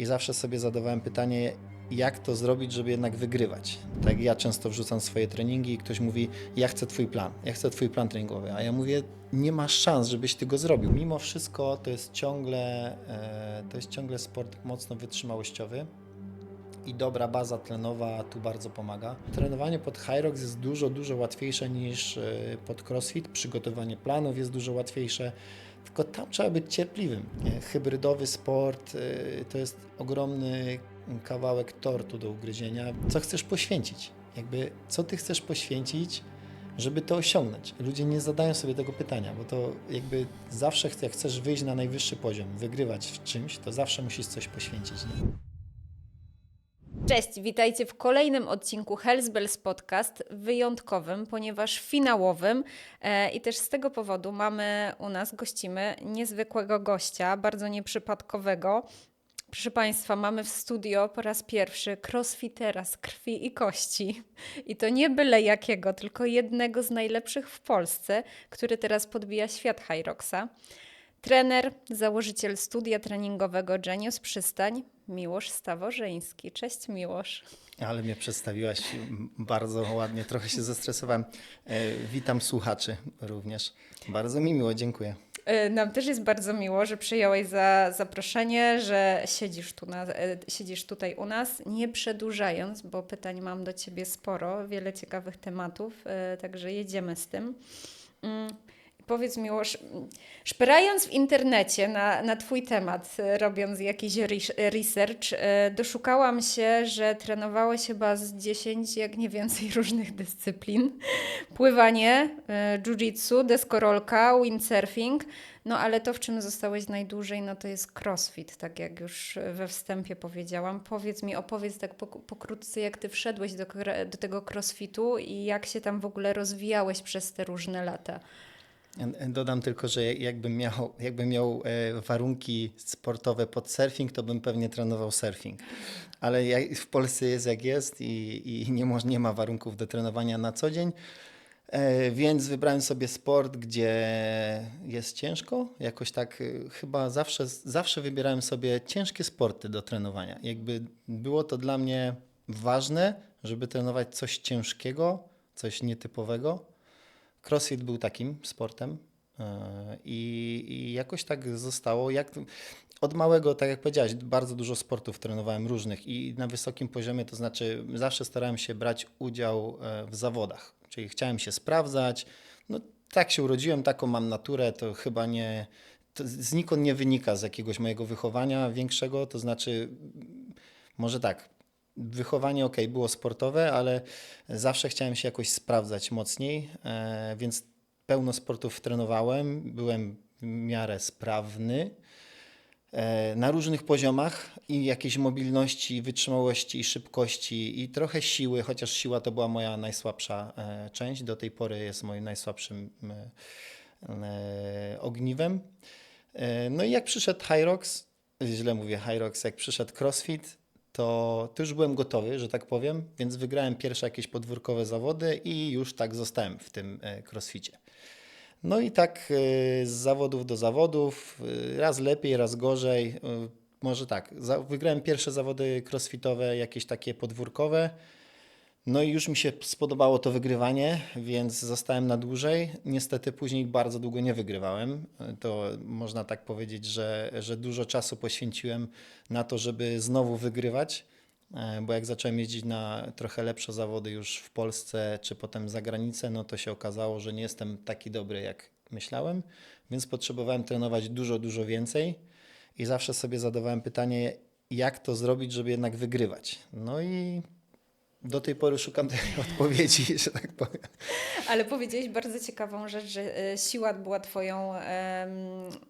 i zawsze sobie zadawałem pytanie, jak to zrobić, żeby jednak wygrywać. Tak ja często wrzucam swoje treningi i ktoś mówi, ja chcę twój plan treningowy, a ja mówię, nie masz szans, żebyś ty go zrobił. Mimo wszystko to jest ciągle sport mocno wytrzymałościowy i dobra baza tlenowa tu bardzo pomaga. Trenowanie pod Hyrox jest dużo łatwiejsze niż pod CrossFit. Przygotowanie planów jest dużo łatwiejsze, tylko tam trzeba być cierpliwym. Hybrydowy sport to jest ogromny kawałek tortu do ugryzienia. Co chcesz poświęcić? Co ty chcesz poświęcić, żeby to osiągnąć? Ludzie nie zadają sobie tego pytania, bo to zawsze jak chcesz wyjść na najwyższy poziom, wygrywać w czymś, to zawsze musisz coś poświęcić. Nie? Cześć, witajcie w kolejnym odcinku Health Podcast, wyjątkowym, ponieważ finałowym i też z tego powodu gościmy niezwykłego gościa, bardzo nieprzypadkowego. Proszę Państwa, mamy w studio po raz pierwszy crossfitera z krwi i kości. I to nie byle jakiego, tylko jednego z najlepszych w Polsce, który teraz podbija świat Hyroxa. Trener, założyciel studia treningowego Genius Przystań, Miłosz Staworzyński. Cześć Miłosz. Ale mnie przedstawiłaś bardzo ładnie, trochę się zestresowałem. Witam słuchaczy również. Bardzo mi miło, dziękuję. Nam też jest bardzo miło, że przyjąłeś zaproszenie, że siedzisz tutaj u nas, nie przedłużając, bo pytań mam do Ciebie sporo, wiele ciekawych tematów, także jedziemy z tym. Powiedz Miłosz, szperając w internecie na Twój temat, robiąc jakiś research, doszukałam się, że trenowałeś chyba z 10, jak nie więcej, różnych dyscyplin. Pływanie, jiu-jitsu, deskorolka, windsurfing, no ale to, w czym zostałeś najdłużej, no to jest crossfit, tak jak już we wstępie powiedziałam. Opowiedz tak pokrótce, jak Ty wszedłeś do tego crossfitu i jak się tam w ogóle rozwijałeś przez te różne lata. Dodam tylko, że jakbym miał warunki sportowe pod surfing, to bym pewnie trenował surfing. Ale w Polsce jest jak jest i nie ma warunków do trenowania na co dzień. Więc wybrałem sobie sport, gdzie jest ciężko. Jakoś tak chyba zawsze wybierałem sobie ciężkie sporty do trenowania. Było to dla mnie ważne, żeby trenować coś ciężkiego, coś nietypowego. CrossFit był takim sportem i jakoś tak zostało. Od małego, tak jak powiedziałeś, bardzo dużo sportów trenowałem różnych i na wysokim poziomie, to znaczy zawsze starałem się brać udział w zawodach, czyli chciałem się sprawdzać. No tak się urodziłem, taką mam naturę, to chyba znikąd nie wynika z jakiegoś mojego wychowania większego, to znaczy może tak, wychowanie było sportowe, ale zawsze chciałem się jakoś sprawdzać mocniej, więc pełno sportów trenowałem, byłem w miarę sprawny na różnych poziomach i jakiejś mobilności, wytrzymałości i szybkości i trochę siły, chociaż siła to była moja najsłabsza część, do tej pory jest moim najsłabszym ogniwem. No i jak przyszedł Hyrox, jak przyszedł CrossFit, to już byłem gotowy, że tak powiem, więc wygrałem pierwsze jakieś podwórkowe zawody i już tak zostałem w tym crossficie. No i tak z zawodów do zawodów, raz lepiej, raz gorzej. Może tak, wygrałem pierwsze zawody crossfitowe, jakieś takie podwórkowe. No i już mi się spodobało to wygrywanie, więc zostałem na dłużej. Niestety później bardzo długo nie wygrywałem. To można tak powiedzieć, że dużo czasu poświęciłem na to, żeby znowu wygrywać, bo jak zacząłem jeździć na trochę lepsze zawody już w Polsce czy potem za granicę, no to się okazało, że nie jestem taki dobry jak myślałem, więc potrzebowałem trenować dużo więcej i zawsze sobie zadawałem pytanie, jak to zrobić, żeby jednak wygrywać. No i do tej pory szukam tej odpowiedzi, że tak powiem. Ale powiedziałeś bardzo ciekawą rzecz, że siła była Twoją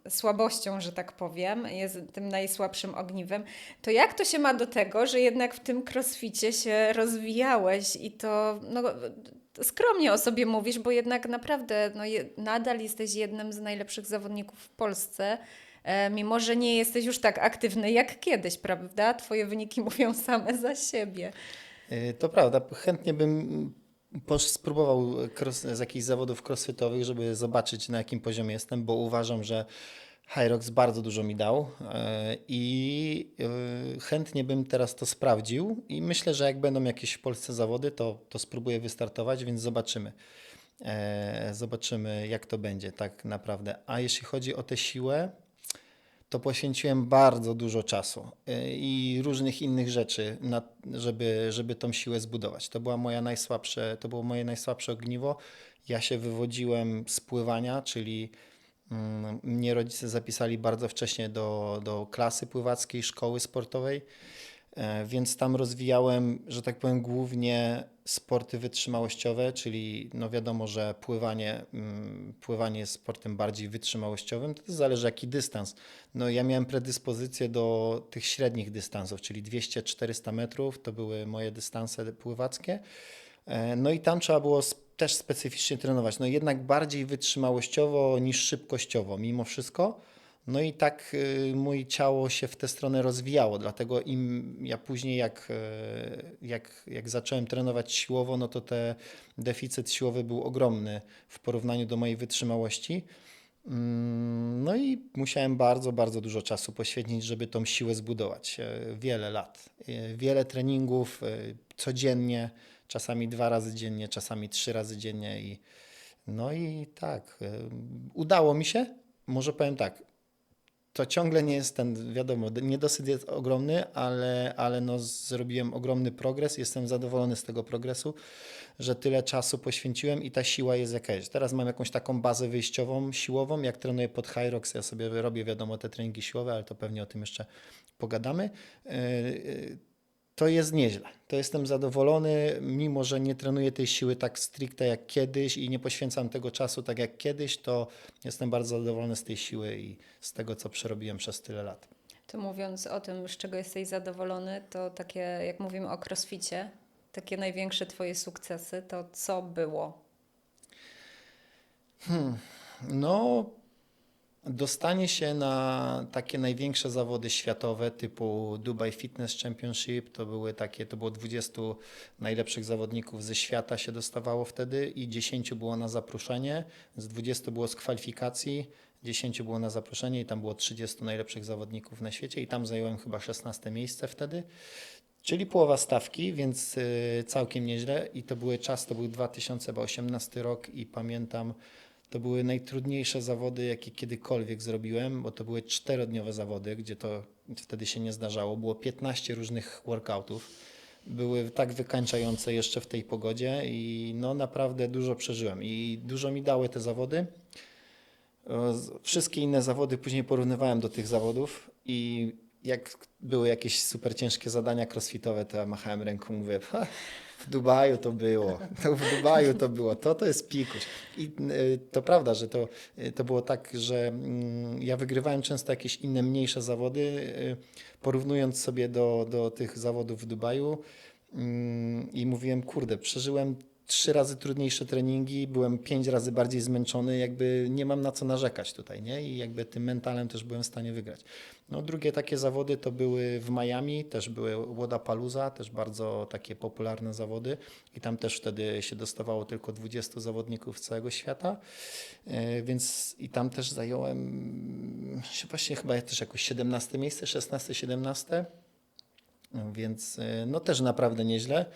słabością, że tak powiem, jest tym najsłabszym ogniwem. To jak to się ma do tego, że jednak w tym crossficie się rozwijałeś i to skromnie o sobie mówisz, bo jednak naprawdę nadal jesteś jednym z najlepszych zawodników w Polsce, mimo że nie jesteś już tak aktywny jak kiedyś, prawda? Twoje wyniki mówią same za siebie. To prawda, chętnie bym spróbował z jakichś zawodów crossfitowych, żeby zobaczyć, na jakim poziomie jestem, bo uważam, że Hyrox bardzo dużo mi dał i chętnie bym teraz to sprawdził i myślę, że jak będą jakieś w Polsce zawody, to spróbuję wystartować, więc zobaczymy. Zobaczymy, jak to będzie tak naprawdę. A jeśli chodzi o tę siłę, to poświęciłem bardzo dużo czasu i różnych innych rzeczy, żeby tą siłę zbudować. To było moje najsłabsze ogniwo. Ja się wywodziłem z pływania, czyli mnie rodzice zapisali bardzo wcześnie do klasy pływackiej, szkoły sportowej, więc tam rozwijałem, że tak powiem, głównie sporty wytrzymałościowe, czyli no wiadomo, że pływanie jest sportem bardziej wytrzymałościowym, to zależy jaki dystans. No ja miałem predyspozycję do tych średnich dystansów, czyli 200-400 metrów, to były moje dystanse pływackie. No i tam trzeba było też specyficznie trenować. No jednak bardziej wytrzymałościowo niż szybkościowo, mimo wszystko. No i tak moje ciało się w tę stronę rozwijało, dlatego ja później jak zacząłem trenować siłowo, no to ten deficyt siłowy był ogromny w porównaniu do mojej wytrzymałości. No i musiałem bardzo, bardzo dużo czasu poświęcić, żeby tą siłę zbudować. Wiele lat, wiele treningów codziennie, czasami 2 razy dziennie, czasami 3 razy dziennie no i tak, udało mi się. Może powiem tak, to ciągle nie jest wiadomo, niedosyt jest ogromny, ale no zrobiłem ogromny progres. Jestem zadowolony z tego progresu, że tyle czasu poświęciłem i ta siła jest jakaś. Teraz mam jakąś taką bazę wyjściową, siłową. Jak trenuję pod Hyrox, ja sobie robię, wiadomo, te treningi siłowe, ale to pewnie o tym jeszcze pogadamy. To jest nieźle. To jestem zadowolony, mimo że nie trenuję tej siły tak stricte jak kiedyś i nie poświęcam tego czasu tak jak kiedyś, to jestem bardzo zadowolony z tej siły i z tego, co przerobiłem przez tyle lat. To mówiąc o tym, z czego jesteś zadowolony, to takie, jak mówimy o crossficie, takie największe twoje sukcesy, to co było? No, dostanie się na takie największe zawody światowe typu Dubai Fitness Championship, to było 20 najlepszych zawodników ze świata się dostawało wtedy i 10 było na zaproszenie, z 20 było z kwalifikacji, 10 było na zaproszenie i tam było 30 najlepszych zawodników na świecie i tam zająłem chyba 16 miejsce wtedy. Czyli połowa stawki, więc całkiem nieźle i to był 2018 rok i pamiętam, to były najtrudniejsze zawody, jakie kiedykolwiek zrobiłem, bo to były 4-dniowe zawody, gdzie to wtedy się nie zdarzało. Było 15 różnych workoutów. Były tak wykańczające jeszcze w tej pogodzie i no naprawdę dużo przeżyłem i dużo mi dały te zawody. Wszystkie inne zawody później porównywałem do tych zawodów i jak były jakieś super ciężkie zadania crossfitowe, to ja machałem ręką, mówię, w Dubaju to było, w Dubaju to było, to jest pikuś. I to prawda, że to było tak, że ja wygrywałem często jakieś inne mniejsze zawody, porównując sobie do tych zawodów w Dubaju i mówiłem, kurde, przeżyłem 3 razy trudniejsze treningi, byłem 5 razy bardziej zmęczony, jakby nie mam na co narzekać tutaj, nie? I jakby tym mentalem też byłem w stanie wygrać. No drugie takie zawody to były w Miami, też były Wodapalooza, też bardzo takie popularne zawody i tam też wtedy się dostawało tylko 20 zawodników z całego świata, więc i tam też zająłem właśnie chyba też jakoś 17 miejsce, 16-17, więc no też naprawdę nieźle.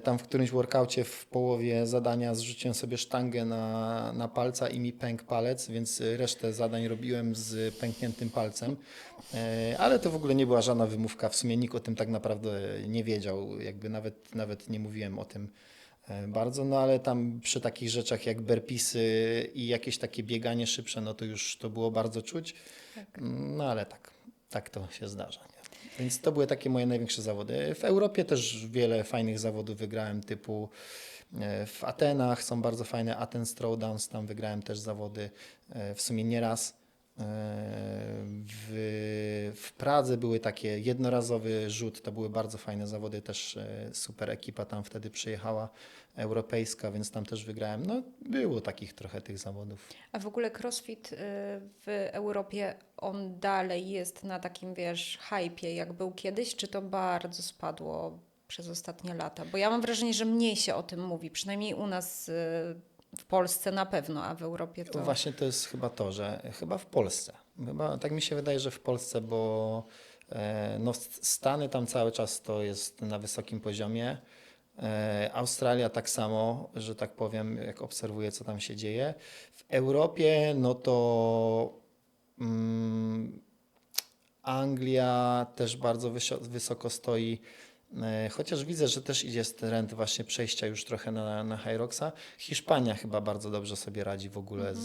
Tam w którymś workaucie w połowie zadania zrzuciłem sobie sztangę na palca i mi pękł palec, więc resztę zadań robiłem z pękniętym palcem. Ale to w ogóle nie była żadna wymówka, w sumie nikt o tym tak naprawdę nie wiedział, jakby nawet nie mówiłem o tym bardzo, no ale tam przy takich rzeczach jak burpeesy i jakieś takie bieganie szybsze, no to już to było bardzo czuć, no ale tak to się zdarza. Nie? Więc to były takie moje największe zawody. W Europie też wiele fajnych zawodów wygrałem, typu w Atenach są bardzo fajne Athens Throwdowns, tam wygrałem też zawody w sumie nieraz. W Pradze były takie jednorazowy rzut, to były bardzo fajne zawody, też super ekipa tam wtedy przyjechała, europejska, więc tam też wygrałem. No było takich trochę tych zawodów. A w ogóle crossfit w Europie, on dalej jest na takim, wiesz, hypie, jak był kiedyś, czy to bardzo spadło przez ostatnie lata? Bo ja mam wrażenie, że mniej się o tym mówi, przynajmniej u nas w Polsce na pewno, a w Europie to... Właśnie to jest chyba to, że chyba w Polsce. Chyba tak mi się wydaje, że w Polsce, bo no, Stany tam cały czas to jest na wysokim poziomie. Australia tak samo, że tak powiem, jak obserwuję, co tam się dzieje. W Europie, no to Anglia też bardzo wysoko stoi. Chociaż widzę, że też idzie trend właśnie przejścia już trochę na Hyroxa. Hiszpania chyba bardzo dobrze sobie radzi w ogóle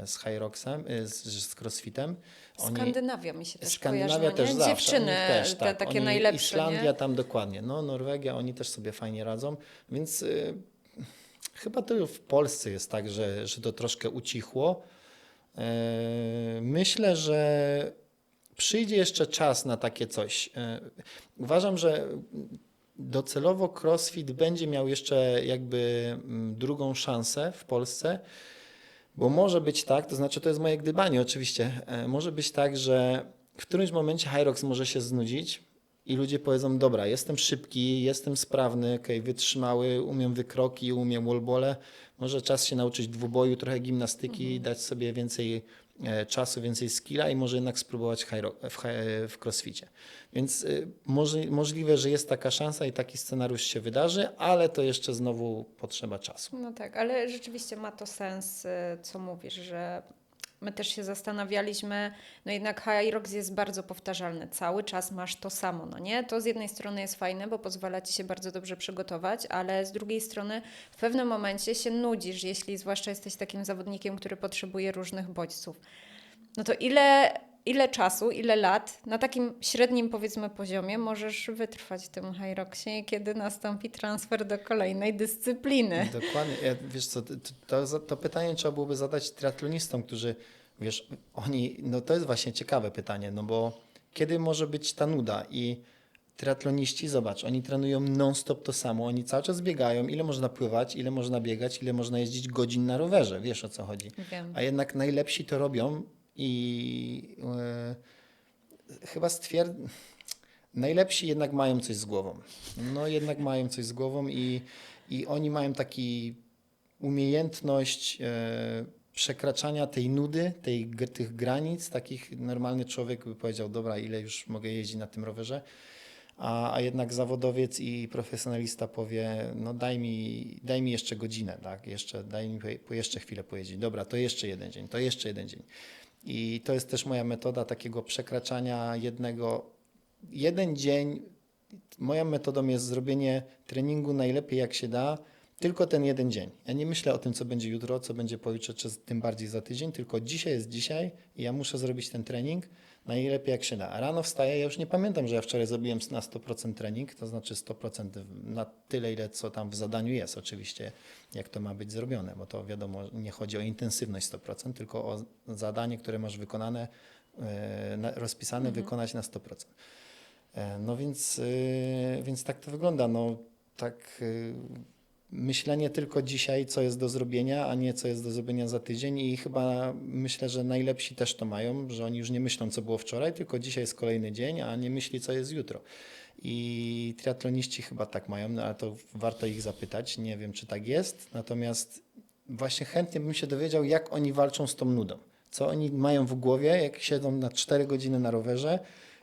z Hyroxem, z CrossFitem. Skandynawia mi się też Skandynawia kojarzy, też no nie? zawsze, Dziewczyny, oni też, te tak. takie Oni, najlepsze, Islandia nie? tam dokładnie, no Norwegia, oni też sobie fajnie radzą, więc chyba to w Polsce jest tak, że to troszkę ucichło. Myślę, że przyjdzie jeszcze czas na takie coś. Uważam, że docelowo CrossFit będzie miał jeszcze jakby drugą szansę w Polsce, bo może być tak, to znaczy to jest moje gdybanie oczywiście, może być tak, że w którymś momencie Hyrox może się znudzić i ludzie powiedzą, dobra, jestem szybki, jestem sprawny, wytrzymały, umiem wykroki, umiem wallbole, może czas się nauczyć dwuboju, trochę gimnastyki, dać sobie więcej czasu, więcej skilla i może jednak spróbować w crossficie. Więc możliwe, że jest taka szansa i taki scenariusz się wydarzy, ale to jeszcze znowu potrzeba czasu. No tak, ale rzeczywiście ma to sens, co mówisz, że my też się zastanawialiśmy, no jednak Hyrox jest bardzo powtarzalny, cały czas masz to samo, no nie? To z jednej strony jest fajne, bo pozwala Ci się bardzo dobrze przygotować, ale z drugiej strony w pewnym momencie się nudzisz, jeśli zwłaszcza jesteś takim zawodnikiem, który potrzebuje różnych bodźców. No to ile czasu, ile lat na takim średnim powiedzmy poziomie możesz wytrwać w tym Hyroxie, kiedy nastąpi transfer do kolejnej dyscypliny? Dokładnie. Wiesz co, to pytanie trzeba byłoby zadać triatlonistom, którzy, wiesz, oni, no to jest właśnie ciekawe pytanie, no bo kiedy może być ta nuda i triatloniści, zobacz, oni trenują non-stop to samo, oni cały czas biegają, ile można pływać, ile można biegać, ile można jeździć godzin na rowerze, wiesz o co chodzi. Wiem. A jednak najlepsi to robią i chyba najlepsi jednak mają coś z głową. No jednak mają coś z głową i oni mają taki umiejętność przekraczania tej nudy, tych granic, takich normalny człowiek by powiedział, dobra, ile już mogę jeździć na tym rowerze, a jednak zawodowiec i profesjonalista powie, no daj mi jeszcze godzinę, tak, daj mi jeszcze chwilę pojeździć, dobra, to jeszcze jeden dzień, to jeszcze jeden dzień. I to jest też moja metoda takiego przekraczania jeden dzień. Moją metodą jest zrobienie treningu najlepiej jak się da, tylko ten jeden dzień. Ja nie myślę o tym, co będzie jutro, co będzie pojutrze, czy tym bardziej za tydzień, tylko dzisiaj jest dzisiaj i ja muszę zrobić ten trening najlepiej jak się da. A rano wstaję, ja już nie pamiętam, że ja wczoraj zrobiłem na 100% trening, to znaczy 100% na tyle, ile co tam w zadaniu jest oczywiście, jak to ma być zrobione, bo to wiadomo, nie chodzi o intensywność 100%, tylko o zadanie, które masz wykonane, rozpisane, wykonać na 100%. No więc tak to wygląda. No tak myślenie tylko dzisiaj, co jest do zrobienia, a nie co jest do zrobienia za tydzień i chyba myślę, że najlepsi też to mają, że oni już nie myślą, co było wczoraj, tylko dzisiaj jest kolejny dzień, a nie myśli, co jest jutro. I triatloniści chyba tak mają, no ale to warto ich zapytać, nie wiem, czy tak jest, natomiast właśnie chętnie bym się dowiedział, jak oni walczą z tą nudą. Co oni mają w głowie, jak siedzą na 4 godziny na rowerze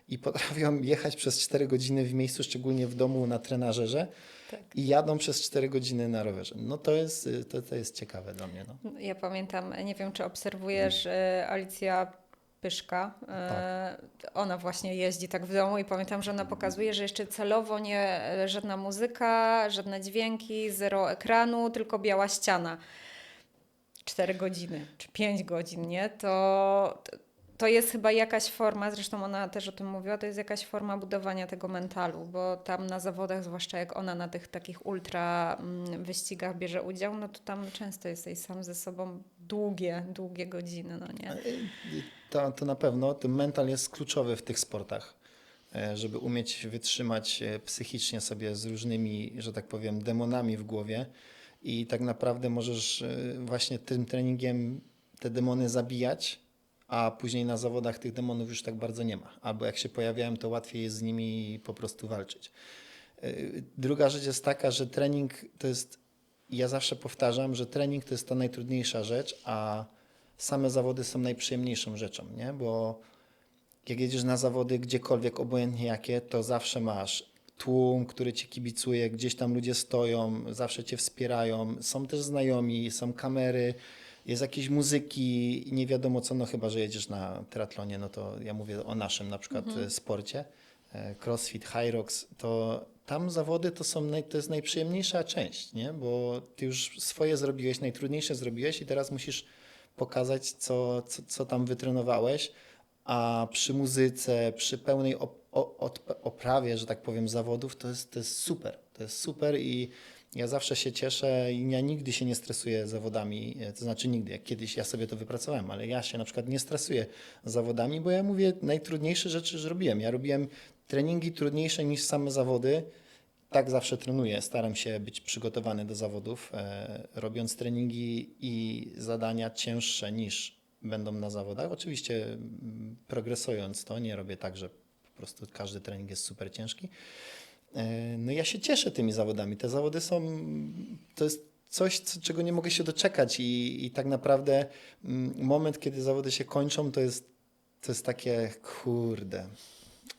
i potrafią jechać przez 4 godziny w miejscu, szczególnie w domu na trenażerze, Tak. i jadą przez 4 godziny na rowerze. No to jest ciekawe dla mnie. No. Ja pamiętam, nie wiem czy obserwujesz Alicja Pyszka. Ona właśnie jeździ tak w domu i pamiętam, że ona pokazuje, że jeszcze celowo nie żadna muzyka, żadne dźwięki, zero ekranu, tylko biała ściana. 4 godziny czy 5 godzin, nie? To jest chyba jakaś forma, zresztą ona też o tym mówiła, to jest jakaś forma budowania tego mentalu, bo tam na zawodach, zwłaszcza jak ona na tych takich ultra wyścigach bierze udział, no to tam często jesteś sam ze sobą długie godziny, no nie? To na pewno, ten mental jest kluczowy w tych sportach, żeby umieć wytrzymać psychicznie sobie z różnymi, że tak powiem, demonami w głowie i tak naprawdę możesz właśnie tym treningiem te demony zabijać, a później na zawodach tych demonów już tak bardzo nie ma. Albo jak się pojawiają, to łatwiej jest z nimi po prostu walczyć. Druga rzecz jest taka, że trening to jest, ja zawsze powtarzam, że trening to jest ta najtrudniejsza rzecz, a same zawody są najprzyjemniejszą rzeczą, nie? Bo jak jedziesz na zawody gdziekolwiek, obojętnie jakie, to zawsze masz tłum, który ci kibicuje, gdzieś tam ludzie stoją, zawsze cię wspierają, są też znajomi, są kamery, jest jakieś muzyki, nie wiadomo co, no chyba, że jedziesz na triatlonie, no to ja mówię o naszym na przykład sporcie, CrossFit, Hyrox, to tam zawody to jest najprzyjemniejsza część, nie? Bo ty już swoje zrobiłeś, najtrudniejsze zrobiłeś i teraz musisz pokazać, co tam wytrenowałeś, a przy muzyce, przy pełnej oprawie, że tak powiem, zawodów, to jest super. To jest super i ja zawsze się cieszę i ja nigdy się nie stresuję zawodami, to znaczy nigdy, jak kiedyś ja sobie to wypracowałem, ale ja się na przykład nie stresuję zawodami, bo ja mówię, najtrudniejsze rzeczy już robiłem. Ja robiłem treningi trudniejsze niż same zawody. Tak zawsze trenuję, staram się być przygotowany do zawodów, robiąc treningi i zadania cięższe niż będą na zawodach. Oczywiście progresując to, nie robię tak, że po prostu każdy trening jest super ciężki. No ja się cieszę tymi zawodami. Te zawody to jest coś, czego nie mogę się doczekać i tak naprawdę moment, kiedy zawody się kończą, to jest takie, kurde,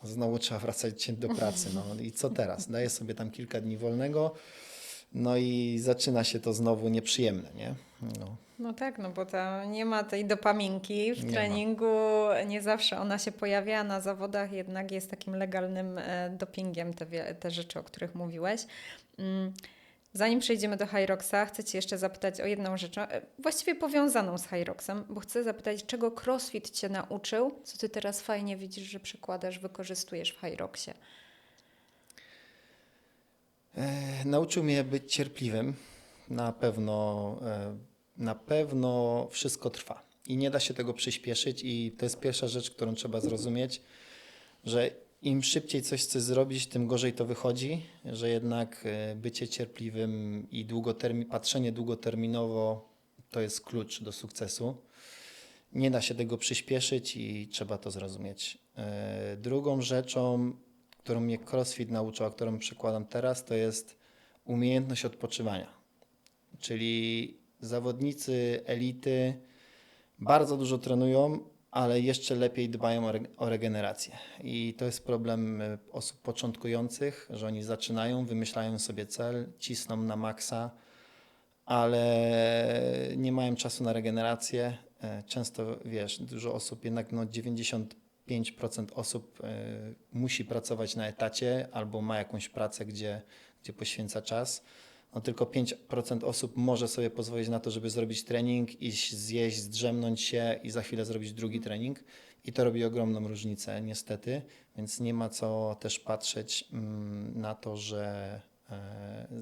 znowu trzeba wracać do pracy. No i co teraz? Daję sobie tam kilka dni wolnego, no i zaczyna się to znowu nieprzyjemne, nie? No, No tak, no bo tam nie ma tej dopaminki w Nie ma. treningu, nie zawsze ona się pojawia, a na zawodach jednak jest takim legalnym dopingiem te rzeczy, o których mówiłeś. Zanim przejdziemy do Hyroxa, chcę Cię jeszcze zapytać o jedną rzecz, właściwie powiązaną z Hyroxem, bo chcę zapytać, czego CrossFit Cię nauczył, co Ty teraz fajnie widzisz, że przekładasz, wykorzystujesz w Hyroxie? Nauczył mnie być cierpliwym. Na pewno wszystko trwa i nie da się tego przyspieszyć i to jest pierwsza rzecz, którą trzeba zrozumieć, że im szybciej coś chcesz zrobić, tym gorzej to wychodzi, że jednak bycie cierpliwym i patrzenie długoterminowo to jest klucz do sukcesu. Nie da się tego przyspieszyć i trzeba to zrozumieć. Drugą rzeczą, którą mnie CrossFit nauczył, a którą przykładam teraz, to jest umiejętność odpoczywania. Czyli zawodnicy elity bardzo dużo trenują, ale jeszcze lepiej dbają o regenerację. I to jest problem osób początkujących, że oni zaczynają, wymyślają sobie cel, cisną na maksa, ale nie mają czasu na regenerację. Często, wiesz, dużo osób, jednak 95% osób musi pracować na etacie albo ma jakąś pracę, gdzie poświęca czas. No tylko 5% osób może sobie pozwolić na to, żeby zrobić trening, iść zjeść, zdrzemnąć się i za chwilę zrobić drugi trening. I to robi ogromną różnicę niestety, więc nie ma co też patrzeć na to, że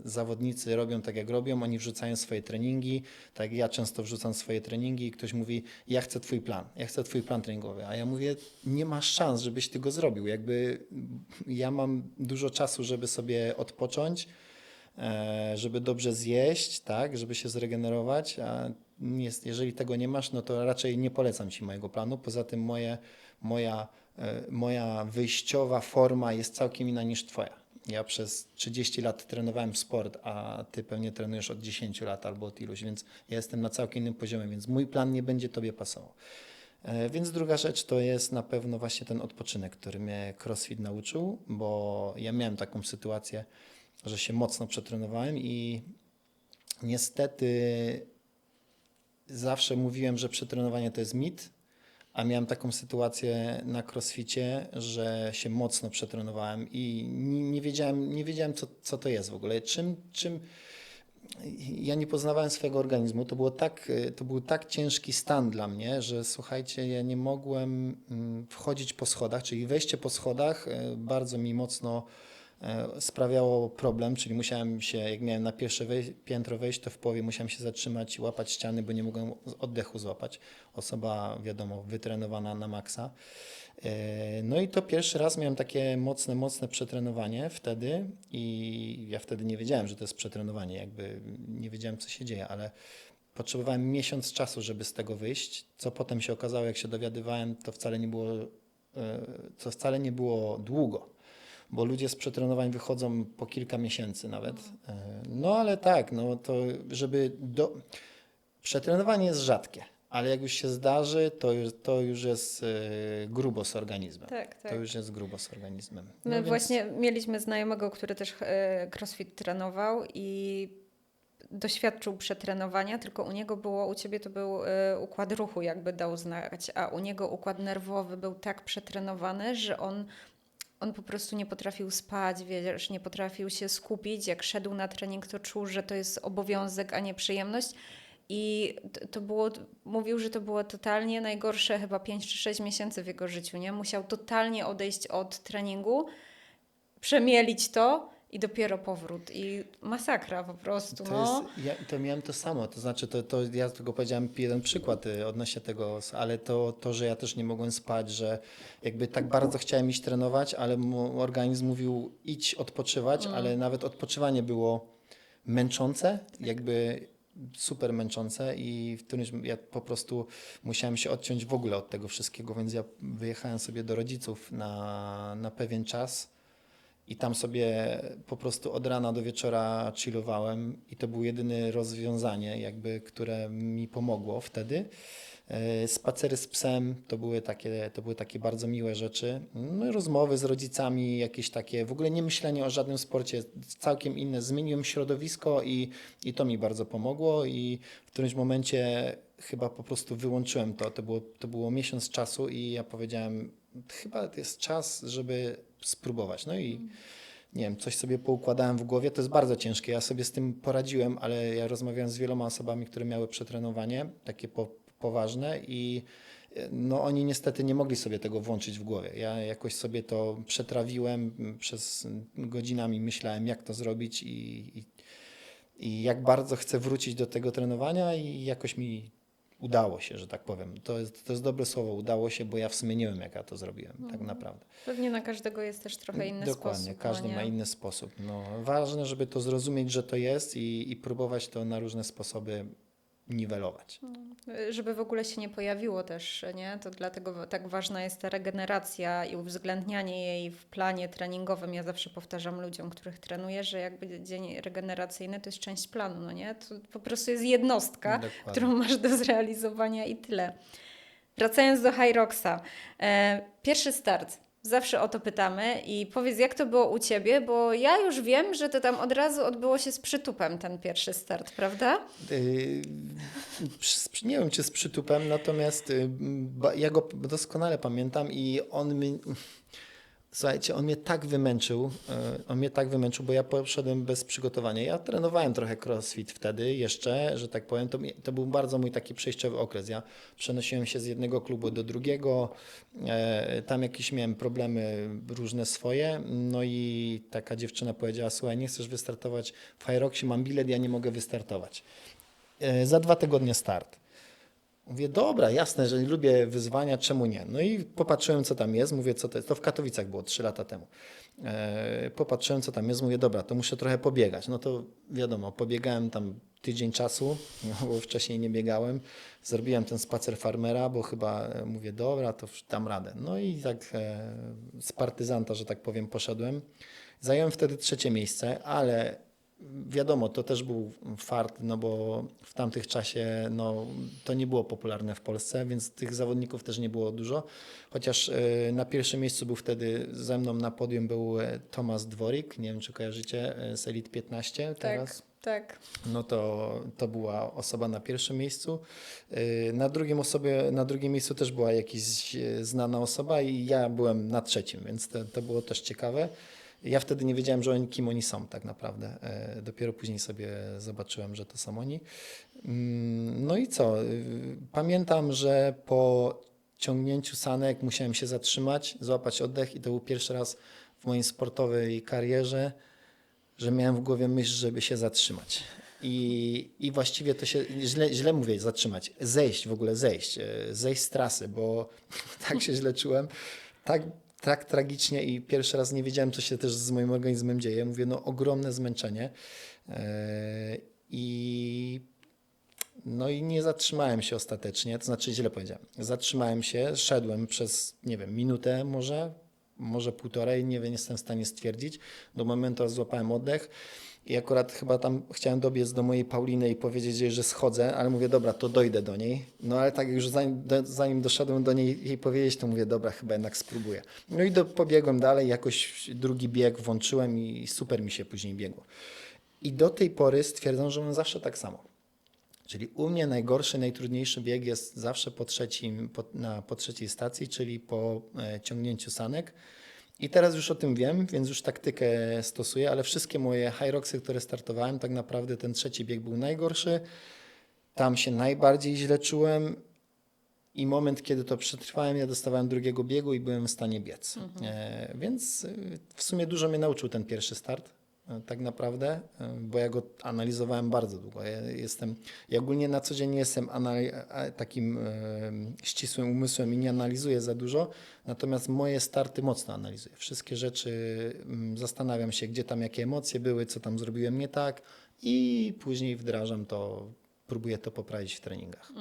zawodnicy robią tak jak robią, oni wrzucają swoje treningi, tak jak ja często wrzucam swoje treningi i ktoś mówi, ja chcę twój plan treningowy, a ja mówię, nie masz szans, żebyś ty go zrobił, jakby ja mam dużo czasu, żeby sobie odpocząć, żeby dobrze zjeść, tak, żeby się zregenerować, a jeżeli tego nie masz, no to raczej nie polecam Ci mojego planu. Poza tym moja wyjściowa forma jest całkiem inna niż Twoja. Ja przez 30 lat trenowałem sport, a Ty pewnie trenujesz od 10 lat albo od iluś, więc ja jestem na całkiem innym poziomie, więc mój plan nie będzie Tobie pasował. Więc druga rzecz to jest na pewno właśnie ten odpoczynek, który mnie CrossFit nauczył, bo ja miałem taką sytuację, że się mocno przetrenowałem i niestety zawsze mówiłem, że przetrenowanie to jest mit, a miałem taką sytuację na CrossFicie, że się mocno przetrenowałem i nie wiedziałem co to jest w ogóle. Ja nie poznawałem swojego organizmu. To był tak ciężki stan dla mnie, że słuchajcie, ja nie mogłem wchodzić po schodach, czyli wejście po schodach bardzo mi mocno sprawiało problem, czyli musiałem się, jak miałem na pierwsze piętro wejść, to w połowie musiałem się zatrzymać i łapać ściany, bo nie mogłem oddechu złapać. Osoba, wiadomo, wytrenowana na maksa. No i to pierwszy raz miałem takie mocne przetrenowanie wtedy i ja wtedy nie wiedziałem, że to jest przetrenowanie, jakby nie wiedziałem, co się dzieje, ale potrzebowałem miesiąc czasu, żeby z tego wyjść, co potem się okazało, jak się dowiadywałem, to wcale nie było długo, bo ludzie z przetrenowań wychodzą po kilka miesięcy nawet. No ale tak, no to przetrenowanie jest rzadkie. Ale jak już się zdarzy, to już jest grubo z organizmem. Tak, To tak. już jest grubo z organizmem. My więc właśnie mieliśmy znajomego, który też crossfit trenował i doświadczył przetrenowania, tylko u niego było, u ciebie to był układ ruchu, jakby dał znać, a u niego układ nerwowy był tak przetrenowany, że on po prostu nie potrafił spać, wiesz, nie potrafił się skupić. Jak szedł na trening, to czuł, że to jest obowiązek, a nie przyjemność. I to było, mówił, że to było totalnie najgorsze chyba 5 czy 6 miesięcy w jego życiu, nie? Musiał totalnie odejść od treningu, przemielić to i dopiero powrót. I masakra po prostu, no. to miałem to samo, to znaczy to ja tylko powiedziałem jeden przykład odnośnie tego, ale to, że ja też nie mogłem spać, że jakby tak bardzo chciałem iść trenować, ale organizm mówił idź odpoczywać, ale nawet odpoczywanie było męczące, jakby super męczące i w którymś ja po prostu musiałem się odciąć w ogóle od tego wszystkiego, więc ja wyjechałem sobie do rodziców na pewien czas. I tam sobie po prostu od rana do wieczora chillowałem i to było jedyne rozwiązanie, jakby, które mi pomogło wtedy. Spacery z psem to były takie bardzo miłe rzeczy. No, i rozmowy z rodzicami, jakieś takie, w ogóle nie myślenie o żadnym sporcie, całkiem inne. Zmieniłem środowisko i to mi bardzo pomogło i w którymś momencie chyba po prostu wyłączyłem to. To było miesiąc czasu i ja powiedziałem, chyba to jest czas, żeby spróbować. No i nie wiem, coś sobie poukładałem w głowie. To jest bardzo ciężkie. Ja sobie z tym poradziłem, ale ja rozmawiałem z wieloma osobami, które miały przetrenowanie, takie poważne i no oni niestety nie mogli sobie tego włączyć w głowie. Ja jakoś sobie to przetrawiłem, przez godzinami myślałem, jak to zrobić i jak bardzo chcę wrócić do tego trenowania i jakoś mi udało się, że tak powiem. To jest dobre słowo, udało się, bo ja w sumie nie wiem, jak ja to zrobiłem, tak naprawdę. Pewnie na każdego jest też trochę inny Dokładnie, sposób. każdy no ma nie? inny sposób. No, ważne, żeby to zrozumieć, że to jest i próbować to na różne sposoby niwelować. Żeby w ogóle się nie pojawiło też, nie? To dlatego tak ważna jest ta regeneracja i uwzględnianie jej w planie treningowym. Ja zawsze powtarzam ludziom, których trenuję, że jakby dzień regeneracyjny to jest część planu, no nie? To po prostu jest jednostka, Dokładnie. którą masz do zrealizowania i tyle. Wracając do Hyroxa. Pierwszy start. Zawsze o to pytamy i powiedz, jak to było u Ciebie, bo ja już wiem, że to tam od razu odbyło się z przytupem ten pierwszy start, prawda? Nie wiem, czy z przytupem, natomiast ja go doskonale pamiętam i słuchajcie, on mnie tak wymęczył, bo ja poszedłem bez przygotowania. Ja trenowałem trochę crossfit wtedy jeszcze, że tak powiem, to był bardzo mój taki przejściowy okres. Ja przenosiłem się z jednego klubu do drugiego, tam jakieś miałem problemy różne swoje, no i taka dziewczyna powiedziała, słuchaj, nie chcesz wystartować w Hyroxie, mam bilet, ja nie mogę wystartować. Za 2 tygodnie start. Mówię, dobra, jasne, że lubię wyzwania, czemu nie? No i popatrzyłem, co tam jest, mówię, co to jest. To w Katowicach było 3 lata temu. Popatrzyłem, co tam jest, mówię, dobra, to muszę trochę pobiegać. No to wiadomo, pobiegałem tam tydzień czasu, bo wcześniej nie biegałem. Zrobiłem ten spacer farmera, bo chyba mówię, dobra, to dam radę. No i tak z partyzanta, że tak powiem, poszedłem. Zająłem wtedy 3. miejsce, ale wiadomo, to też był fart, no bo w tamtych czasie no, to nie było popularne w Polsce, więc tych zawodników też nie było dużo. Chociaż na pierwszym miejscu był wtedy ze mną na podium był Tomasz Dworik, nie wiem czy kojarzycie, z Elite 15 teraz. Tak. No to była osoba na pierwszym miejscu. Na drugim miejscu też była jakaś znana osoba i ja byłem na 3, więc to było też ciekawe. Ja wtedy nie wiedziałem, kim oni są tak naprawdę. Dopiero później sobie zobaczyłem, że to są oni. No i co? Pamiętam, że po ciągnięciu sanek musiałem się zatrzymać, złapać oddech i to był pierwszy raz w mojej sportowej karierze, że miałem w głowie myśl, żeby się zatrzymać. I właściwie to się, źle mówię, zatrzymać, zejść z trasy, bo tak się źle czułem, tak tragicznie i pierwszy raz nie wiedziałem, co się też z moim organizmem dzieje. Mówię, no ogromne zmęczenie no i nie zatrzymałem się ostatecznie, to znaczy źle powiedziałem. Zatrzymałem się, szedłem przez, nie wiem, minutę może, może półtorej, nie wiem, nie jestem w stanie stwierdzić. Do momentu aż złapałem oddech i akurat chyba tam chciałem dobiec do mojej Pauliny i powiedzieć jej, że schodzę, ale mówię, dobra, to dojdę do niej. No ale tak już zanim doszedłem do niej jej powiedzieć, to mówię, dobra, chyba jednak spróbuję. No i pobiegłem dalej, jakoś drugi bieg włączyłem i super mi się później biegło. I do tej pory stwierdzam, że mam zawsze tak samo. Czyli u mnie najgorszy, najtrudniejszy bieg jest zawsze po trzeciej stacji, czyli po ciągnięciu sanek. I teraz już o tym wiem, więc już taktykę stosuję, ale wszystkie moje Hyroxy, które startowałem, tak naprawdę ten trzeci bieg był najgorszy. Tam się najbardziej źle czułem i moment, kiedy to przetrwałem, ja dostawałem drugiego biegu i byłem w stanie biec. Więc w sumie dużo mnie nauczył ten pierwszy start. Tak naprawdę, bo ja go analizowałem bardzo długo. Ja ogólnie na co dzień nie jestem takim ścisłym umysłem i nie analizuję za dużo, natomiast moje starty mocno analizuję. Wszystkie rzeczy zastanawiam się, gdzie tam jakie emocje były, co tam zrobiłem nie tak i później wdrażam to, próbuję to poprawić w treningach.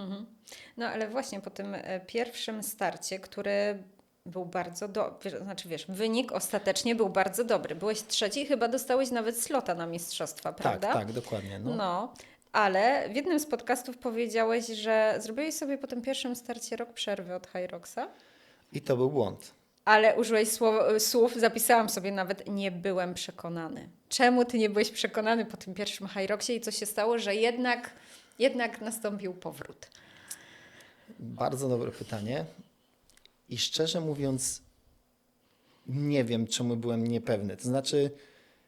No ale właśnie po tym pierwszym starcie, który był bardzo dobry, znaczy wiesz, wynik ostatecznie był bardzo dobry. Byłeś trzeci, chyba dostałeś nawet slota na mistrzostwa, prawda? Tak, dokładnie. No, ale w jednym z podcastów powiedziałeś, że zrobiłeś sobie po tym pierwszym starcie rok przerwy od Hyroxa. I to był błąd. Ale użyłeś słów, zapisałam sobie nawet, nie byłem przekonany. Czemu ty nie byłeś przekonany po tym pierwszym Hyroxie i co się stało, że jednak nastąpił powrót? Bardzo dobre pytanie. I szczerze mówiąc, nie wiem, czemu byłem niepewny. To znaczy,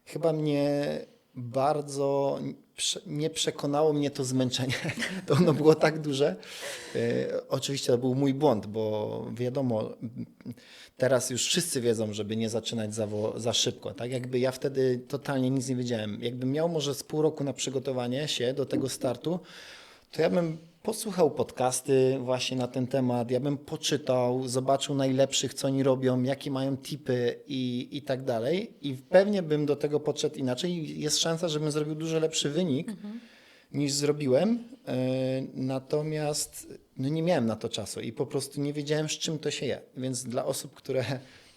chyba mnie bardzo nie przekonało mnie to zmęczenie. To ono było tak duże. Oczywiście to był mój błąd, bo wiadomo, teraz już wszyscy wiedzą, żeby nie zaczynać za szybko. Tak jakby ja wtedy totalnie nic nie wiedziałem. Jakbym miał może z pół roku na przygotowanie się do tego startu, to ja bym posłuchał podcasty właśnie na ten temat, ja bym poczytał, zobaczył najlepszych, co oni robią, jakie mają tipy i tak dalej. I pewnie bym do tego podszedł inaczej. Jest szansa, żebym zrobił dużo lepszy wynik niż zrobiłem. Natomiast no nie miałem na to czasu i po prostu nie wiedziałem, z czym to się je. Więc dla osób,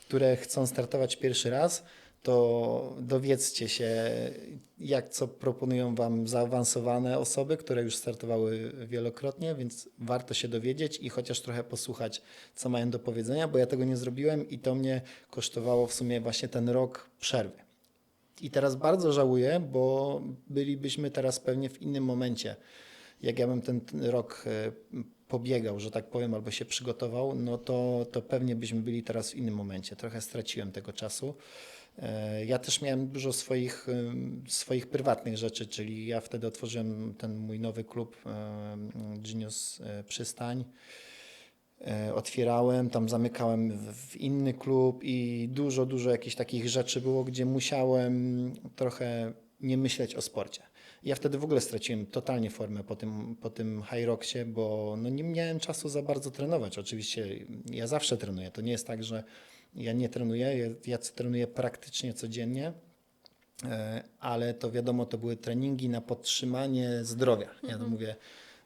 które chcą startować pierwszy raz, to dowiedzcie się, jak co proponują Wam zaawansowane osoby, które już startowały wielokrotnie, więc warto się dowiedzieć i chociaż trochę posłuchać, co mają do powiedzenia, bo ja tego nie zrobiłem i to mnie kosztowało w sumie właśnie ten rok przerwy. I teraz bardzo żałuję, bo bylibyśmy teraz pewnie w innym momencie. Jak ja bym ten rok pobiegał, że tak powiem, albo się przygotował, no to pewnie byśmy byli teraz w innym momencie. Trochę straciłem tego czasu. Ja też miałem dużo swoich prywatnych rzeczy, czyli ja wtedy otworzyłem ten mój nowy klub Genius Przystań. Otwierałem, tam zamykałem w inny klub i dużo jakichś takich rzeczy było, gdzie musiałem trochę nie myśleć o sporcie. Ja wtedy w ogóle straciłem totalnie formę po tym Hyroxie, bo no nie miałem czasu za bardzo trenować. Oczywiście ja zawsze trenuję, to nie jest tak, że ja nie trenuję, ja trenuję praktycznie codziennie, ale to wiadomo, to były treningi na podtrzymanie zdrowia. Ja to mówię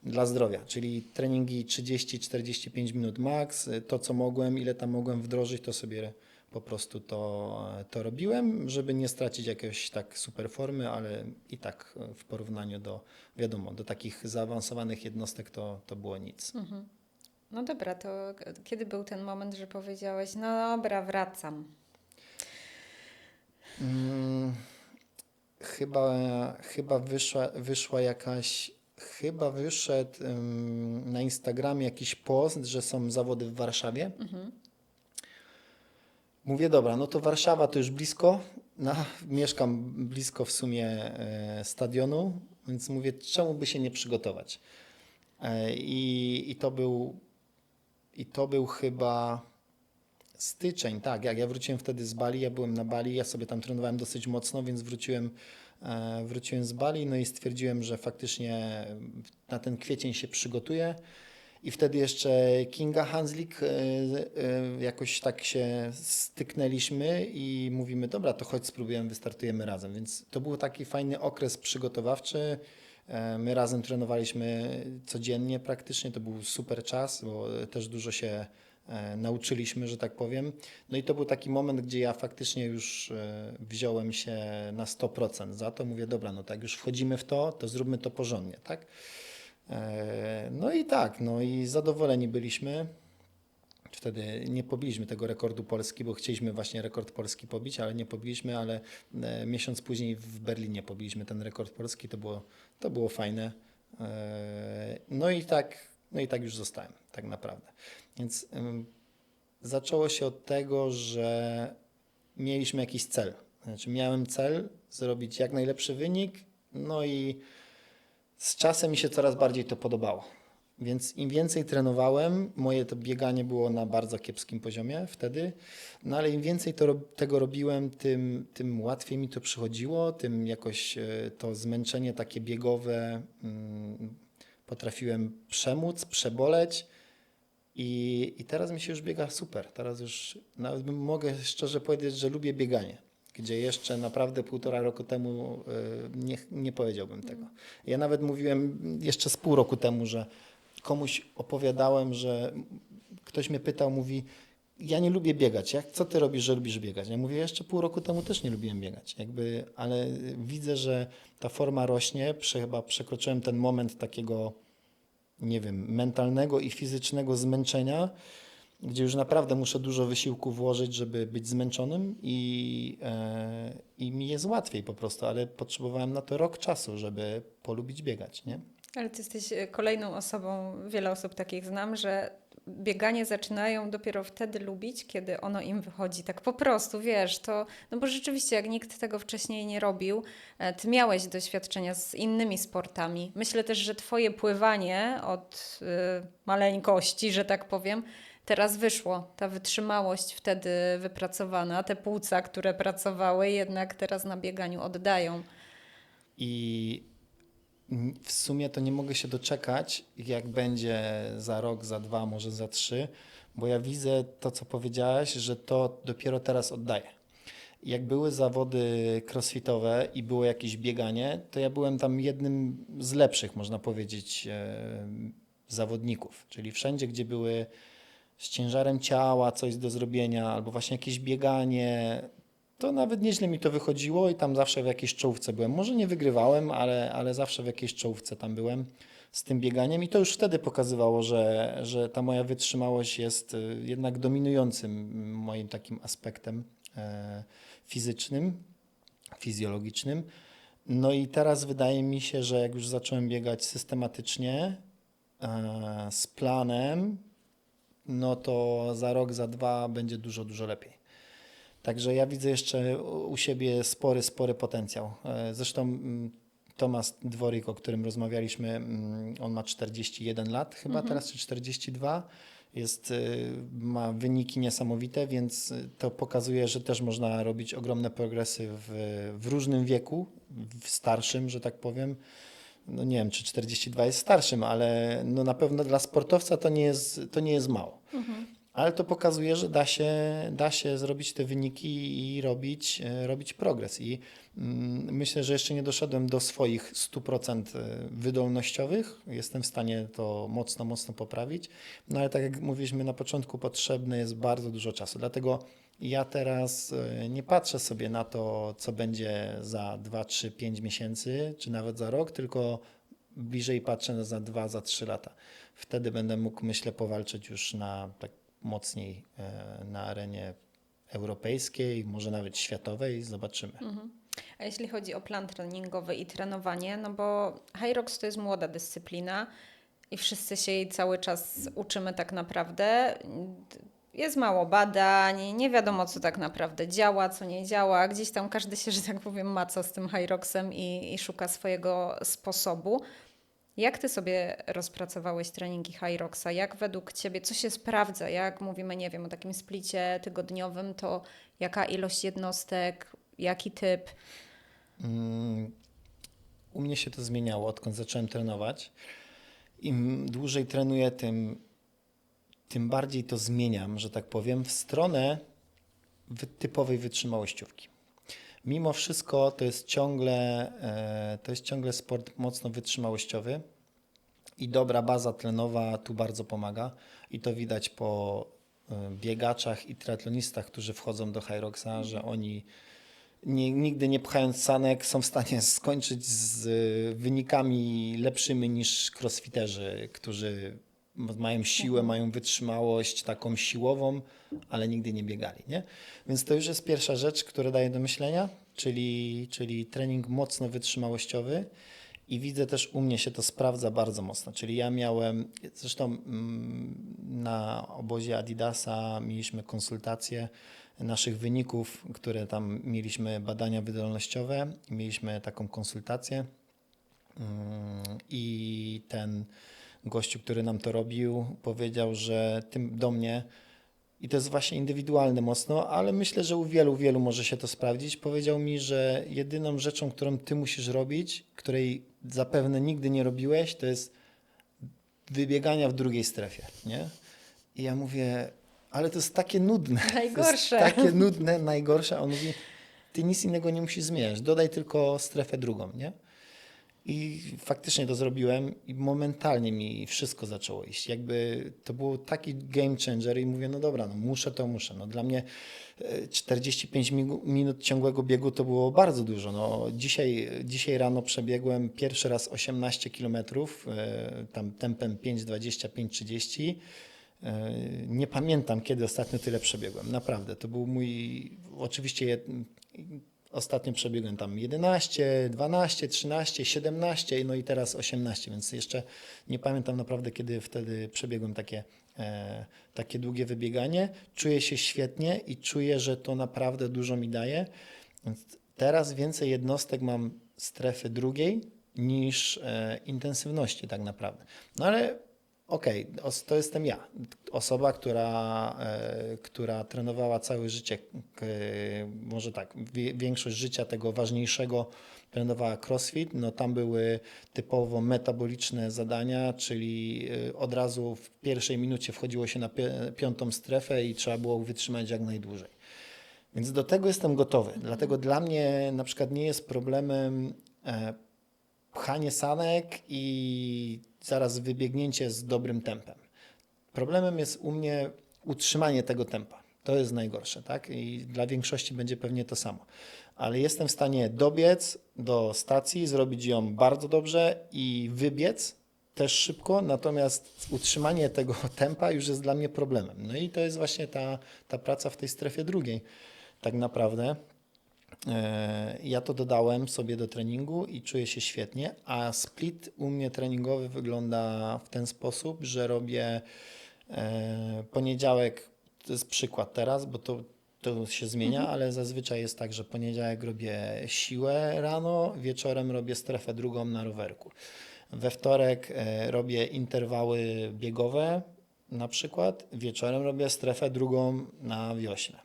dla zdrowia, czyli treningi 30-45 minut max, to co mogłem, ile tam mogłem wdrożyć, to sobie po prostu to robiłem, żeby nie stracić jakiejś tak super formy, ale i tak w porównaniu do takich zaawansowanych jednostek to było nic. No dobra, to kiedy był ten moment, że powiedziałeś, no dobra, wracam? Chyba wyszła jakaś, chyba wyszedł na Instagramie jakiś post, że są zawody w Warszawie. Mówię, dobra, no to Warszawa to już blisko, mieszkam blisko w sumie stadionu, więc mówię, czemu by się nie przygotować. I to był chyba styczeń, tak, jak ja wróciłem wtedy z Bali, ja byłem na Bali, ja sobie tam trenowałem dosyć mocno, więc wróciłem z Bali, no i stwierdziłem, że faktycznie na ten kwiecień się przygotuję. I wtedy jeszcze Kinga Hanslik jakoś tak się styknęliśmy i mówimy, dobra, to chodź spróbujemy, wystartujemy razem. Więc to był taki fajny okres przygotowawczy. My razem trenowaliśmy codziennie praktycznie, to był super czas, bo też dużo się nauczyliśmy, że tak powiem. No i to był taki moment, gdzie ja faktycznie już wziąłem się na 100% za to. Mówię, dobra, no tak już wchodzimy w to zróbmy to porządnie, tak? No i tak, no i zadowoleni byliśmy. Wtedy nie pobiliśmy tego rekordu Polski, bo chcieliśmy właśnie rekord Polski pobić, ale nie pobiliśmy, ale miesiąc później w Berlinie pobiliśmy ten rekord Polski, to było fajne. No i tak już zostałem, tak naprawdę. Więc zaczęło się od tego, że mieliśmy jakiś cel. Znaczy miałem cel zrobić jak najlepszy wynik, no i z czasem mi się coraz bardziej to podobało. Więc im więcej trenowałem, moje to bieganie było na bardzo kiepskim poziomie wtedy, no ale im więcej tego robiłem, tym łatwiej mi to przychodziło, tym jakoś to zmęczenie takie biegowe potrafiłem przemóc, przeboleć i teraz mi się już biega super. Teraz już nawet mogę szczerze powiedzieć, że lubię bieganie. Gdzie jeszcze naprawdę 1,5 roku temu nie powiedziałbym tego. Ja nawet mówiłem jeszcze z pół roku temu, że komuś opowiadałem, że ktoś mnie pytał, mówi, ja nie lubię biegać. Co ty robisz, że lubisz biegać? Ja mówię, jeszcze pół roku temu też nie lubiłem biegać. Ale widzę, że ta forma rośnie. Chyba przekroczyłem ten moment takiego, nie wiem, mentalnego i fizycznego zmęczenia, gdzie już naprawdę muszę dużo wysiłku włożyć, żeby być zmęczonym i mi jest łatwiej po prostu, ale potrzebowałem na to rok czasu, żeby polubić biegać, nie? Ale ty jesteś kolejną osobą, wiele osób takich znam, że bieganie zaczynają dopiero wtedy lubić, kiedy ono im wychodzi. Tak po prostu, wiesz, no bo rzeczywiście jak nikt tego wcześniej nie robił, ty miałeś doświadczenia z innymi sportami. Myślę też, że twoje pływanie od maleńkości, że tak powiem, teraz wyszło. Ta wytrzymałość wtedy wypracowana, te płuca, które pracowały, jednak teraz na bieganiu oddają. I w sumie to nie mogę się doczekać, jak będzie za rok, za 2, może za 3, bo ja widzę to, co powiedziałaś, że to dopiero teraz oddaję. Jak były zawody crossfitowe i było jakieś bieganie, to ja byłem tam jednym z lepszych, można powiedzieć, zawodników. Czyli wszędzie, gdzie były z ciężarem ciała coś do zrobienia, albo właśnie jakieś bieganie, to nawet nieźle mi to wychodziło i tam zawsze w jakiejś czołówce byłem. Może nie wygrywałem, ale zawsze w jakiejś czołówce tam byłem z tym bieganiem i to już wtedy pokazywało, że ta moja wytrzymałość jest jednak dominującym moim takim aspektem fizycznym, fizjologicznym. No i teraz wydaje mi się, że jak już zacząłem biegać systematycznie, z planem, no to za rok, za 2 będzie dużo, dużo lepiej. Także ja widzę jeszcze u siebie spory potencjał. Zresztą Tomasz Dworyk, o którym rozmawialiśmy, on ma 41 lat chyba teraz, czy 42. Ma wyniki niesamowite, więc to pokazuje, że też można robić ogromne progresy w różnym wieku, w starszym, że tak powiem. No nie wiem, czy 42 jest starszym, ale no na pewno dla sportowca to nie jest mało. Ale to pokazuje, że da się zrobić te wyniki i robić progres. I myślę, że jeszcze nie doszedłem do swoich 100% wydolnościowych. Jestem w stanie to mocno poprawić. No ale tak jak mówiliśmy na początku, potrzebne jest bardzo dużo czasu. Dlatego ja teraz nie patrzę sobie na to, co będzie za 2, 3, 5 miesięcy, czy nawet za rok, tylko bliżej patrzę za 2, za 3 lata. Wtedy będę mógł, myślę, powalczyć już tak mocniej na arenie europejskiej, może nawet światowej, zobaczymy. A jeśli chodzi o plan treningowy i trenowanie, no bo Hyrox to jest młoda dyscyplina i wszyscy się jej cały czas uczymy tak naprawdę. Jest mało badań, nie wiadomo co tak naprawdę działa, co nie działa. Gdzieś tam każdy się, że tak powiem, maca z tym Hyroxem i szuka swojego sposobu. Jak ty sobie rozpracowałeś treningi Hyroxa? Jak według ciebie, co się sprawdza? Jak mówimy, nie wiem, o takim splicie tygodniowym, to jaka ilość jednostek, jaki typ? U mnie się to zmieniało, odkąd zacząłem trenować. Im dłużej trenuję, tym bardziej to zmieniam, że tak powiem, w stronę typowej wytrzymałościówki. Mimo wszystko to jest ciągle sport mocno wytrzymałościowy i dobra baza tlenowa tu bardzo pomaga i to widać po biegaczach i triatlonistach, którzy wchodzą do Hyroxa, że oni nigdy nie pchając sanek są w stanie skończyć z wynikami lepszymi niż crossfiterzy, którzy mają siłę, mają wytrzymałość taką siłową, ale nigdy nie biegali, nie? Więc to już jest pierwsza rzecz, która daje do myślenia, czyli trening mocno wytrzymałościowy. I widzę też u mnie się to sprawdza bardzo mocno. Czyli ja miałem, zresztą na obozie Adidasa mieliśmy konsultacje naszych wyników, które tam mieliśmy badania wydolnościowe, mieliśmy taką konsultację i ten gościu, który nam to robił, powiedział, że tym do mnie, i to jest właśnie indywidualne mocno, ale myślę, że u wielu może się to sprawdzić. Powiedział mi, że jedyną rzeczą, którą ty musisz robić, której zapewne nigdy nie robiłeś, to jest wybiegania w drugiej strefie, nie? I ja mówię, ale to jest takie nudne. Najgorsze. To jest takie nudne, najgorsze. A on mówi, ty nic innego nie musisz zmieniać, dodaj tylko strefę drugą, nie? I faktycznie to zrobiłem i momentalnie mi wszystko zaczęło iść. Jakby to był taki game changer i mówię, no dobra, no muszę. No dla mnie 45 minut ciągłego biegu to było bardzo dużo. No dzisiaj rano przebiegłem pierwszy raz 18 km, tam tempem 5,20, 5,30. Nie pamiętam, kiedy ostatnio tyle przebiegłem. Naprawdę, to był mój, oczywiście ostatnio przebiegłem tam 11, 12, 13, 17, no i teraz 18, więc jeszcze nie pamiętam naprawdę, kiedy wtedy przebiegłem takie długie wybieganie. Czuję się świetnie i czuję, że to naprawdę dużo mi daje. Więc teraz więcej jednostek mam strefy drugiej niż intensywności tak naprawdę. No ale okej, to jestem ja. Osoba, która trenowała całe życie, może tak, większość życia tego ważniejszego trenowała crossfit, no tam były typowo metaboliczne zadania, czyli od razu w pierwszej minucie wchodziło się na piątą strefę i trzeba było wytrzymać jak najdłużej. Więc do tego jestem gotowy. Dlatego dla mnie na przykład nie jest problemem pchanie sanek i zaraz wybiegnięcie z dobrym tempem. Problemem jest u mnie utrzymanie tego tempa. To jest najgorsze, tak? I dla większości będzie pewnie to samo. Ale jestem w stanie dobiec do stacji, zrobić ją bardzo dobrze i wybiec też szybko, natomiast utrzymanie tego tempa już jest dla mnie problemem. No i to jest właśnie ta praca w tej strefie drugiej tak naprawdę. Ja to dodałem sobie do treningu i czuję się świetnie, a split u mnie treningowy wygląda w ten sposób, że robię poniedziałek, to jest przykład teraz, bo to się zmienia, ale zazwyczaj jest tak, że poniedziałek robię siłę rano, wieczorem robię strefę drugą na rowerku. We wtorek robię interwały biegowe na przykład, wieczorem robię strefę drugą na wiośle.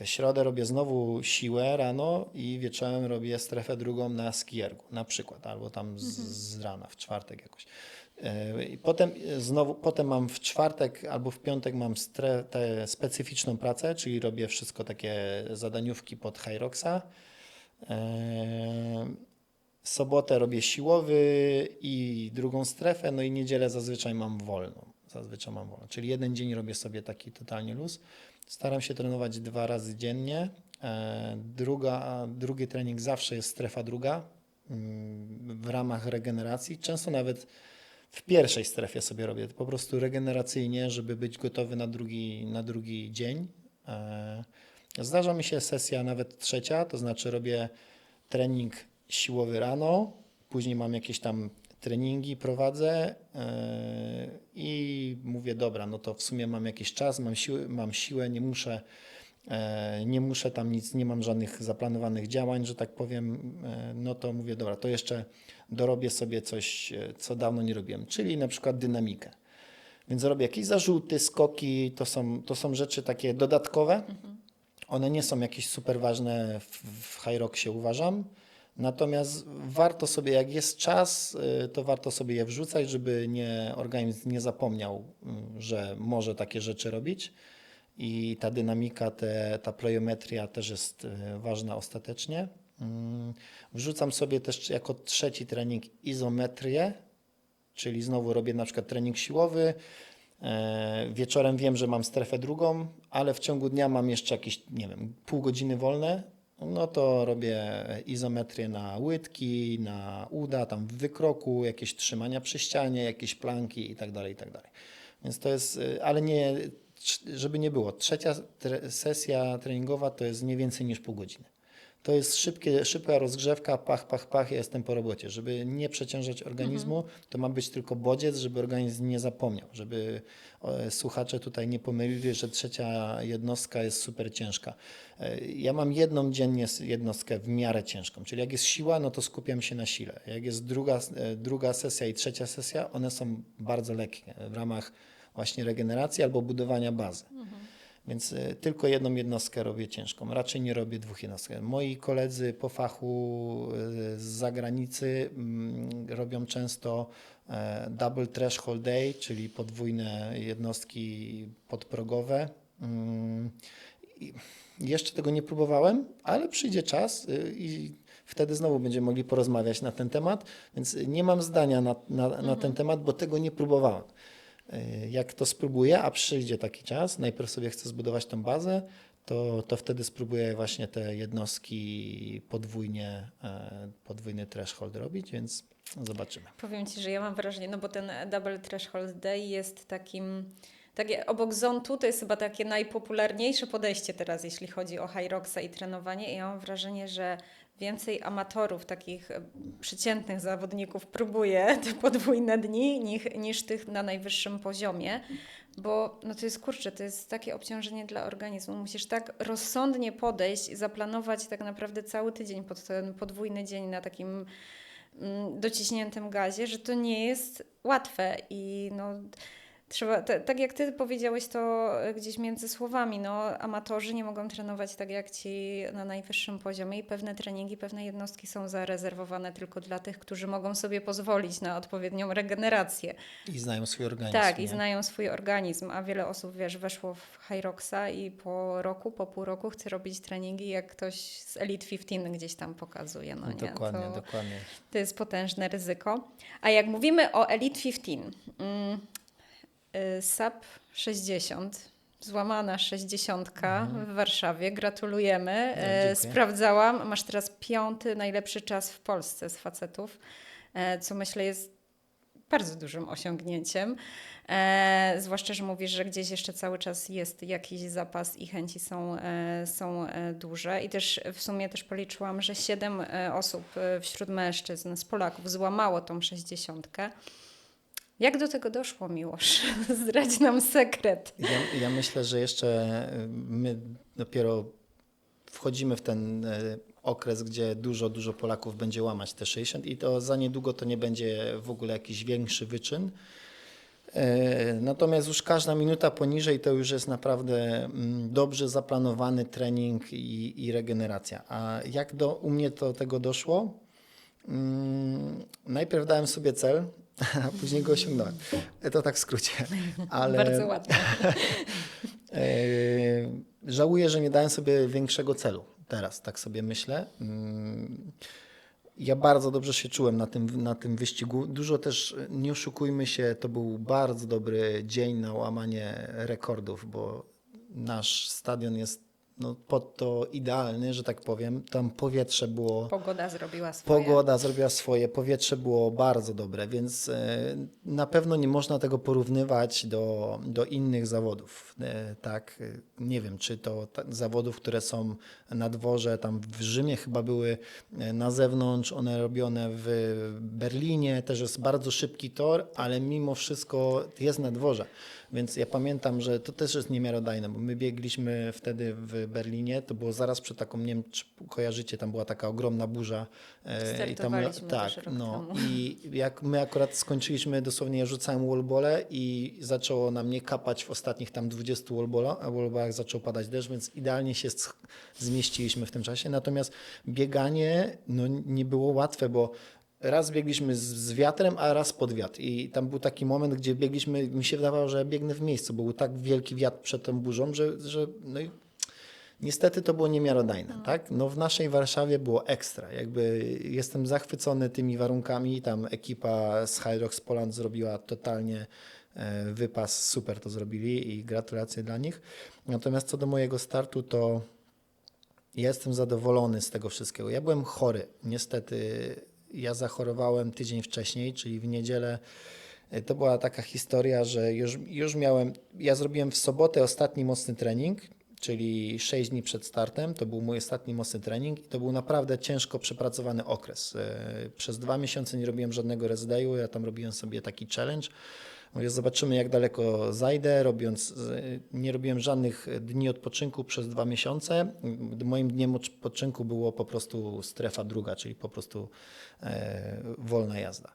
W środę robię znowu siłę rano i wieczorem robię strefę drugą na skiergu, na przykład, albo tam z rana, w czwartek jakoś. I potem mam w czwartek albo w piątek mam tę specyficzną pracę, czyli robię wszystko takie zadaniówki pod Hyroxa. Sobotę robię siłowy i drugą strefę, no i niedzielę zazwyczaj mam wolną. Czyli jeden dzień robię sobie taki totalnie luz. Staram się trenować 2 razy dziennie. Drugi trening zawsze jest strefa druga w ramach regeneracji. Często nawet w pierwszej strefie sobie robię, po prostu regeneracyjnie, żeby być gotowy na drugi dzień. Zdarza mi się sesja nawet trzecia, to znaczy robię trening siłowy rano, później mam jakieś tam treningi, prowadzę i mówię, dobra, no to w sumie mam jakiś czas, mam siłę, nie muszę tam nic, nie mam żadnych zaplanowanych działań, że tak powiem, no to mówię, dobra, to jeszcze dorobię sobie coś, co dawno nie robiłem, czyli na przykład dynamikę. Więc robię jakieś zarzuty, skoki, to są rzeczy takie dodatkowe. One nie są jakieś super ważne w Hyroxie, uważam. Natomiast warto sobie, jak jest czas, to warto sobie je wrzucać, żeby organizm nie zapomniał, że może takie rzeczy robić. I ta dynamika, ta pliometria też jest ważna ostatecznie. Wrzucam sobie też jako trzeci trening izometrię, czyli znowu robię na przykład trening siłowy, Wieczorem wiem, że mam strefę drugą, ale w ciągu dnia mam jeszcze jakieś, nie wiem, pół godziny wolne, no to robię izometrię na łydki, na uda, tam w wykroku, jakieś trzymania przy ścianie, jakieś planki i tak dalej, i tak dalej. Więc to jest, ale nie, żeby nie było, trzecia sesja treningowa to jest nie więcej niż pół godziny. To jest szybka rozgrzewka, pach, pach, pach, ja jestem po robocie. Żeby nie przeciążać organizmu, to ma być tylko bodziec, żeby organizm nie zapomniał, żeby słuchacze tutaj nie pomylili, że trzecia jednostka jest super ciężka. Ja mam jedną dziennie jednostkę w miarę ciężką, czyli jak jest siła, no to skupiam się na sile. Jak jest druga sesja i trzecia sesja, one są bardzo lekkie w ramach właśnie regeneracji albo budowania bazy. Więc tylko jedną jednostkę robię ciężką. Raczej nie robię dwóch jednostek. Moi koledzy po fachu z zagranicy robią często double threshold day, czyli podwójne jednostki podprogowe. Jeszcze tego nie próbowałem, ale przyjdzie czas i wtedy znowu będziemy mogli porozmawiać na ten temat, więc nie mam zdania na ten temat, bo tego nie próbowałem. Jak to spróbuję, a przyjdzie taki czas, najpierw sobie chcę zbudować tą bazę, to wtedy spróbuję właśnie te jednostki podwójny threshold robić, więc zobaczymy. Powiem Ci, że ja mam wrażenie, no bo ten double threshold day jest takim, takie obok zontu to jest chyba takie najpopularniejsze podejście teraz, jeśli chodzi o Hyroxa i trenowanie. I ja mam wrażenie, że więcej amatorów, takich przeciętnych zawodników próbuje te podwójne dni niż tych na najwyższym poziomie, bo no to jest, kurczę, to jest takie obciążenie dla organizmu. Musisz tak rozsądnie podejść i zaplanować tak naprawdę cały tydzień pod ten podwójny dzień na takim dociśniętym gazie, że to nie jest łatwe i no trzeba, tak jak Ty powiedziałeś to gdzieś między słowami, no amatorzy nie mogą trenować tak jak ci na najwyższym poziomie i pewne treningi, pewne jednostki są zarezerwowane tylko dla tych, którzy mogą sobie pozwolić na odpowiednią regenerację. I znają swój organizm. Tak, nie? i znają swój organizm, a wiele osób, wiesz, weszło w Hyroxa i po roku, po pół roku chce robić treningi, jak ktoś z Elite 15 gdzieś tam pokazuje. No nie? Dokładnie, dokładnie. To jest potężne ryzyko. A jak mówimy o Elite 15, SAP 60, złamana 60 w Warszawie. Gratulujemy. Dziękuję. Sprawdzałam, masz teraz 5. najlepszy czas w Polsce z facetów, co myślę jest bardzo dużym osiągnięciem. Zwłaszcza, że mówisz, że gdzieś jeszcze cały czas jest jakiś zapas i chęci są duże. I też w sumie też policzyłam, że 7 osób wśród mężczyzn z Polaków złamało tą 60. Jak do tego doszło, Miłosz? Zdradź nam sekret. Ja myślę, że jeszcze my dopiero wchodzimy w ten okres, gdzie dużo Polaków będzie łamać te 60 i to za niedługo to nie będzie w ogóle jakiś większy wyczyn. Natomiast już każda minuta poniżej to już jest naprawdę dobrze zaplanowany trening i regeneracja. A jak u mnie do tego doszło? Najpierw dałem sobie cel, a później go osiągnąłem. To tak w skrócie. Ale Bardzo ładnie. żałuję, że nie dałem sobie większego celu. Teraz tak sobie myślę. Ja bardzo dobrze się czułem na tym wyścigu. Dużo też, nie oszukujmy się, to był bardzo dobry dzień na łamanie rekordów, bo nasz stadion jest pod to idealny, że tak powiem. Tam powietrze było... Pogoda zrobiła swoje. Powietrze było bardzo dobre, więc na pewno nie można tego porównywać do innych zawodów. Tak, nie wiem, czy to zawodów, które są na dworze, tam w Rzymie chyba były na zewnątrz, one robione w Berlinie, też jest bardzo szybki tor, ale mimo wszystko jest na dworze. Więc ja pamiętam, że to też jest niemiarodajne, bo my biegliśmy wtedy w Berlinie, to było zaraz przed taką, nie wiem czy kojarzycie, tam była taka ogromna burza. Startowaliśmy też rok temu. I jak my akurat skończyliśmy, dosłownie ja rzucałem wallbole i zaczęło na mnie kapać w ostatnich tam 20 wallballach zaczął padać deszcz, więc idealnie się zmieściliśmy w tym czasie. Natomiast bieganie nie było łatwe, bo raz biegliśmy z wiatrem, a raz pod wiatr. I tam był taki moment, gdzie biegliśmy, mi się wydawało, że biegnę w miejscu, bo był tak wielki wiatr przed tą burzą, że i niestety to było niemiarodajne. Tak? No w naszej Warszawie było ekstra. Jakby jestem zachwycony tymi warunkami. Tam ekipa z Hyrox Poland zrobiła totalnie wypas, super to zrobili i gratulacje dla nich. Natomiast co do mojego startu, to ja jestem zadowolony z tego wszystkiego. Ja byłem chory. Niestety ja zachorowałem tydzień wcześniej, czyli w niedzielę. To była taka historia, że już miałem, ja zrobiłem w sobotę ostatni mocny trening, czyli 6 dni przed startem. To był mój ostatni mocny trening i to był naprawdę ciężko przepracowany okres. Przez 2 miesiące nie robiłem żadnego rest dayu, ja tam robiłem sobie taki challenge. Mówię, zobaczymy jak daleko zajdę, nie robiłem żadnych dni odpoczynku przez 2 miesiące. Moim dniem odpoczynku było po prostu strefa druga, czyli po prostu wolna jazda.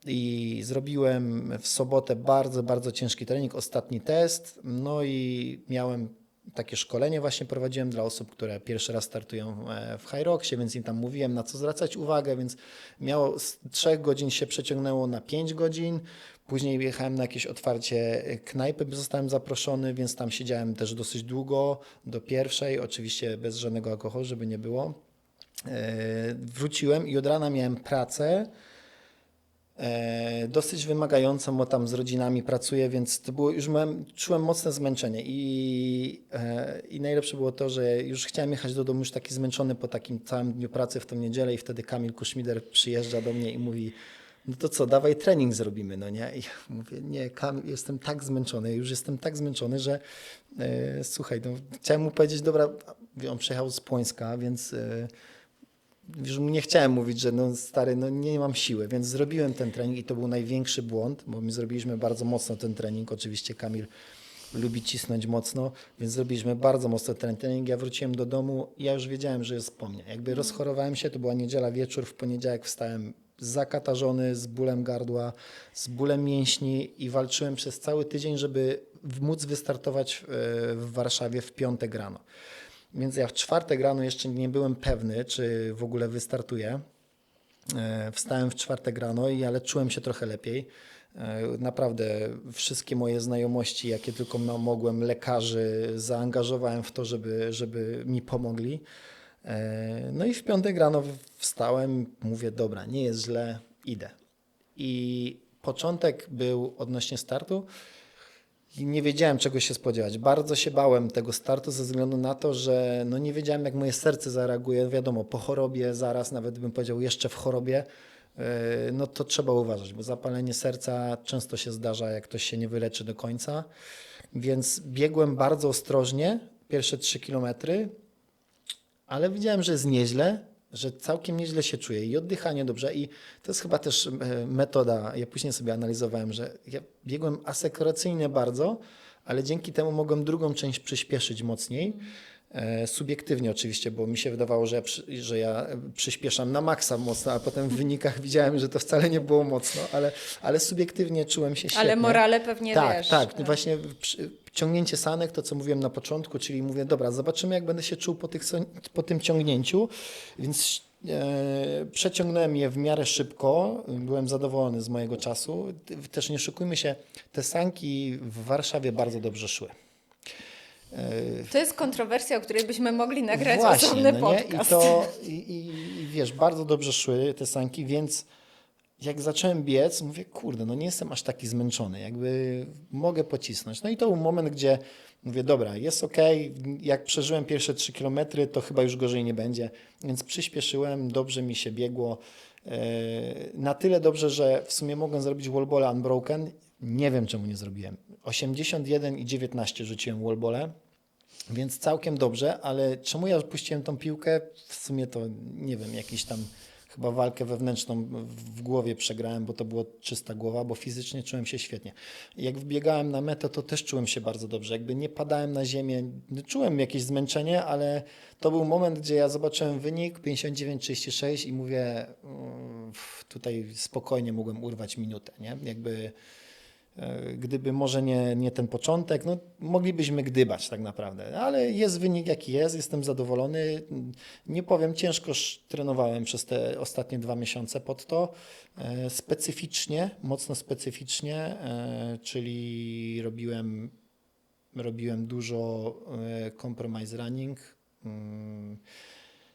I zrobiłem w sobotę bardzo, bardzo ciężki trening, ostatni test, no i miałem takie szkolenie właśnie prowadziłem dla osób, które pierwszy raz startują w Hyroxie, więc im tam mówiłem, na co zwracać uwagę, więc miało z 3 godzin się przeciągnęło na 5 godzin. Później jechałem na jakieś otwarcie knajpy, zostałem zaproszony, więc tam siedziałem też dosyć długo, do pierwszej, oczywiście bez żadnego alkoholu, żeby nie było. Wróciłem i od rana miałem pracę, dosyć wymagającą, bo tam z rodzinami pracuję, więc to było, czułem mocne zmęczenie i najlepsze było to, że już chciałem jechać do domu już taki zmęczony po takim całym dniu pracy w tą niedzielę i wtedy Kamil Kuszmider przyjeżdża do mnie i mówi, no to co, dawaj trening zrobimy, no nie? I ja mówię, nie Kamil, jestem tak zmęczony, już jestem tak zmęczony, że słuchaj, no, chciałem mu powiedzieć, dobra, on przyjechał z Płońska, więc już nie chciałem mówić, że no stary, no nie mam siły, więc zrobiłem ten trening i to był największy błąd, bo my zrobiliśmy bardzo mocno ten trening. Oczywiście Kamil lubi cisnąć mocno, więc zrobiliśmy bardzo mocno ten trening. Ja wróciłem do domu i ja już wiedziałem, że jest po mnie. Jakby rozchorowałem się, to była niedziela wieczór, w poniedziałek wstałem zakatarzony, z bólem gardła, z bólem mięśni i walczyłem przez cały tydzień, żeby móc wystartować w Warszawie w piątek rano. Więc ja w czwartek rano jeszcze nie byłem pewny, czy w ogóle wystartuję. Wstałem w czwartek rano, ale czułem się trochę lepiej. Naprawdę wszystkie moje znajomości, jakie tylko mogłem, lekarzy, zaangażowałem w to, żeby mi pomogli. No i w piątek rano wstałem, mówię, dobra, nie jest źle, idę. I początek był odnośnie startu. I nie wiedziałem, czego się spodziewać. Bardzo się bałem tego startu ze względu na to, że no nie wiedziałem, jak moje serce zareaguje. Wiadomo, po chorobie zaraz, nawet bym powiedział jeszcze w chorobie, no to trzeba uważać, bo zapalenie serca często się zdarza, jak ktoś się nie wyleczy do końca. Więc biegłem bardzo ostrożnie, pierwsze 3 kilometry, ale widziałem, że jest nieźle, że całkiem nieźle się czuję i oddychanie dobrze i to jest chyba też metoda, ja później sobie analizowałem, że ja biegłem asekuracyjnie bardzo, ale dzięki temu mogłem drugą część przyspieszyć mocniej, subiektywnie oczywiście, bo mi się wydawało, że ja przyspieszam na maksa mocno, a potem w wynikach widziałem, że to wcale nie było mocno, ale subiektywnie czułem się świetnie. Ale morale pewnie Tak, wiesz. tak, właśnie ciągnięcie sanek, to co mówiłem na początku, czyli mówię, dobra, zobaczymy jak będę się czuł po tym ciągnięciu, więc przeciągnąłem je w miarę szybko, byłem zadowolony z mojego czasu. Też nie szukujmy się, te sanki w Warszawie bardzo dobrze szły. To jest kontrowersja, o której byśmy mogli nagrać Właśnie, osobny no nie? podcast. I wiesz, bardzo dobrze szły te sanki, więc jak zacząłem biec, mówię, kurde, no nie jestem aż taki zmęczony, jakby mogę pocisnąć. No i to był moment, gdzie mówię, dobra, jest okej, jak przeżyłem pierwsze 3 kilometry, to chyba już gorzej nie będzie, więc przyspieszyłem, dobrze mi się biegło. Na tyle dobrze, że w sumie mogłem zrobić wallballa unbroken, nie wiem czemu nie zrobiłem. 81 i 19 rzuciłem wallballę. Więc całkiem dobrze, ale czemu ja puściłem tą piłkę? W sumie to nie wiem, jakiś tam chyba walkę wewnętrzną w głowie przegrałem, bo to była czysta głowa, bo fizycznie czułem się świetnie. Jak wbiegałem na metę, to też czułem się bardzo dobrze. Jakby nie padałem na ziemię, czułem jakieś zmęczenie, ale to był moment, gdzie ja zobaczyłem wynik 59-36 i mówię, tutaj spokojnie mogłem urwać minutę, nie? Jakby gdyby może nie ten początek, no moglibyśmy gdybać tak naprawdę, ale jest wynik jaki jest, jestem zadowolony. Nie powiem, ciężko trenowałem przez te ostatnie 2 miesiące pod to, specyficznie, mocno specyficznie, czyli robiłem dużo compromise running.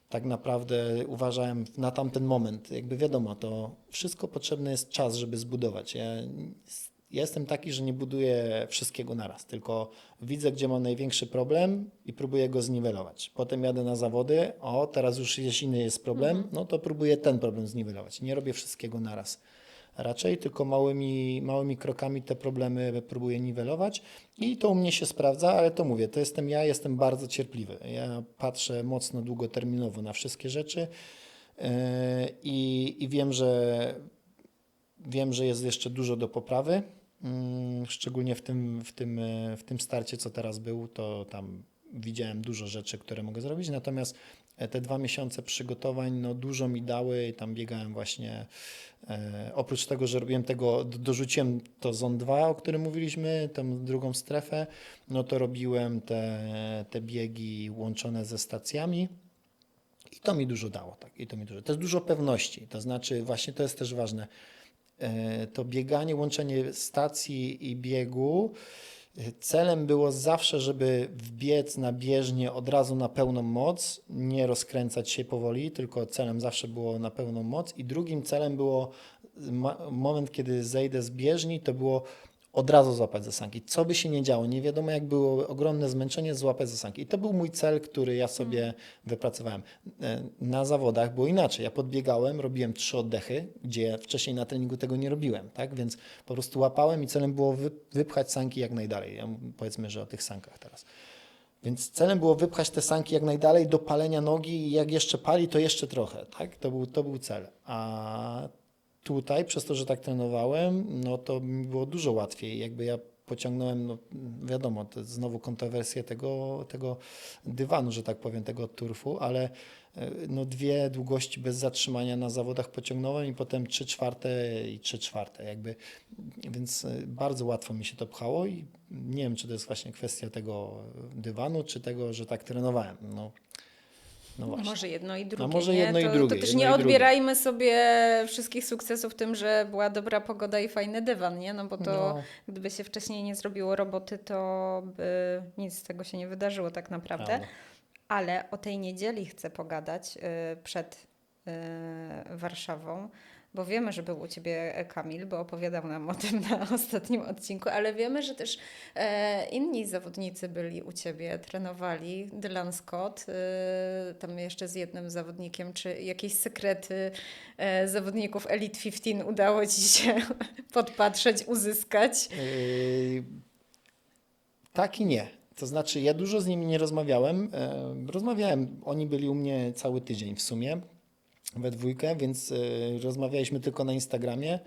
Tak naprawdę uważałem na tamten moment, jakby wiadomo, to wszystko potrzebny jest czas, żeby zbudować. Ja ja jestem taki, że nie buduję wszystkiego naraz, tylko widzę, gdzie mam największy problem i próbuję go zniwelować. Potem jadę na zawody, teraz już inny jest problem, no to próbuję ten problem zniwelować. Nie robię wszystkiego naraz. Raczej tylko małymi krokami te problemy próbuję niwelować i to u mnie się sprawdza, ale to mówię, to jestem bardzo cierpliwy. Ja patrzę mocno długoterminowo na wszystkie rzeczy i wiem, że jest jeszcze dużo do poprawy, szczególnie w tym starcie, co teraz był, to tam widziałem dużo rzeczy, które mogę zrobić, natomiast te 2 miesiące przygotowań no, dużo mi dały i tam biegałem właśnie, oprócz tego, że robiłem dorzuciłem to Zone 2, o którym mówiliśmy, tę drugą strefę, no to robiłem te biegi łączone ze stacjami. I to mi dużo dało, tak, i to mi dużo. To jest dużo pewności, to znaczy właśnie to jest też ważne. To bieganie, łączenie stacji i biegu, celem było zawsze, żeby wbiec na bieżnię od razu na pełną moc, nie rozkręcać się powoli, tylko celem zawsze było na pełną moc i drugim celem było moment, kiedy zejdę z bieżni, to było od razu złapać za sanki. Co by się nie działo, nie wiadomo jak było ogromne zmęczenie, złapać za sanki. I to był mój cel, który ja sobie wypracowałem. Na zawodach było inaczej. Ja podbiegałem, robiłem 3 oddechy, gdzie wcześniej na treningu tego nie robiłem, tak? Więc po prostu łapałem i celem było wypchać sanki jak najdalej. Powiedzmy, że o tych sankach teraz. Więc celem było wypchać te sanki jak najdalej do palenia nogi i jak jeszcze pali, to jeszcze trochę, tak? To był cel. A tutaj, przez to, że tak trenowałem, no to mi było dużo łatwiej. Jakby ja pociągnąłem, no wiadomo, to jest znowu kontrowersje tego dywanu, że tak powiem, tego turfu, ale no 2 długości bez zatrzymania na zawodach pociągnąłem i potem 3/4 i 3/4 jakby, więc bardzo łatwo mi się to pchało i nie wiem, czy to jest właśnie kwestia tego dywanu, czy tego, że tak trenowałem. No właśnie. Może jedno i drugie. może nie? jedno i drugie, To też jedno nie i drugie. odbierajmy sobie wszystkich sukcesów tym, że była dobra pogoda i fajny dywan, nie? No bo to gdyby się wcześniej nie zrobiło roboty, to by nic z tego się nie wydarzyło tak naprawdę. Prawda. Ale o tej niedzieli chcę pogadać przed Warszawą, bo wiemy, że był u Ciebie Kamil, bo opowiadał nam o tym na ostatnim odcinku, ale wiemy, że też inni zawodnicy byli u Ciebie, trenowali. Dylan Scott, tam jeszcze z jednym zawodnikiem, czy jakieś sekrety zawodników Elite 15 udało Ci się podpatrzeć, uzyskać? Tak i nie. To znaczy, ja dużo z nimi nie rozmawiałem. Oni byli u mnie cały tydzień w sumie, we dwójkę, więc rozmawialiśmy tylko na Instagramie.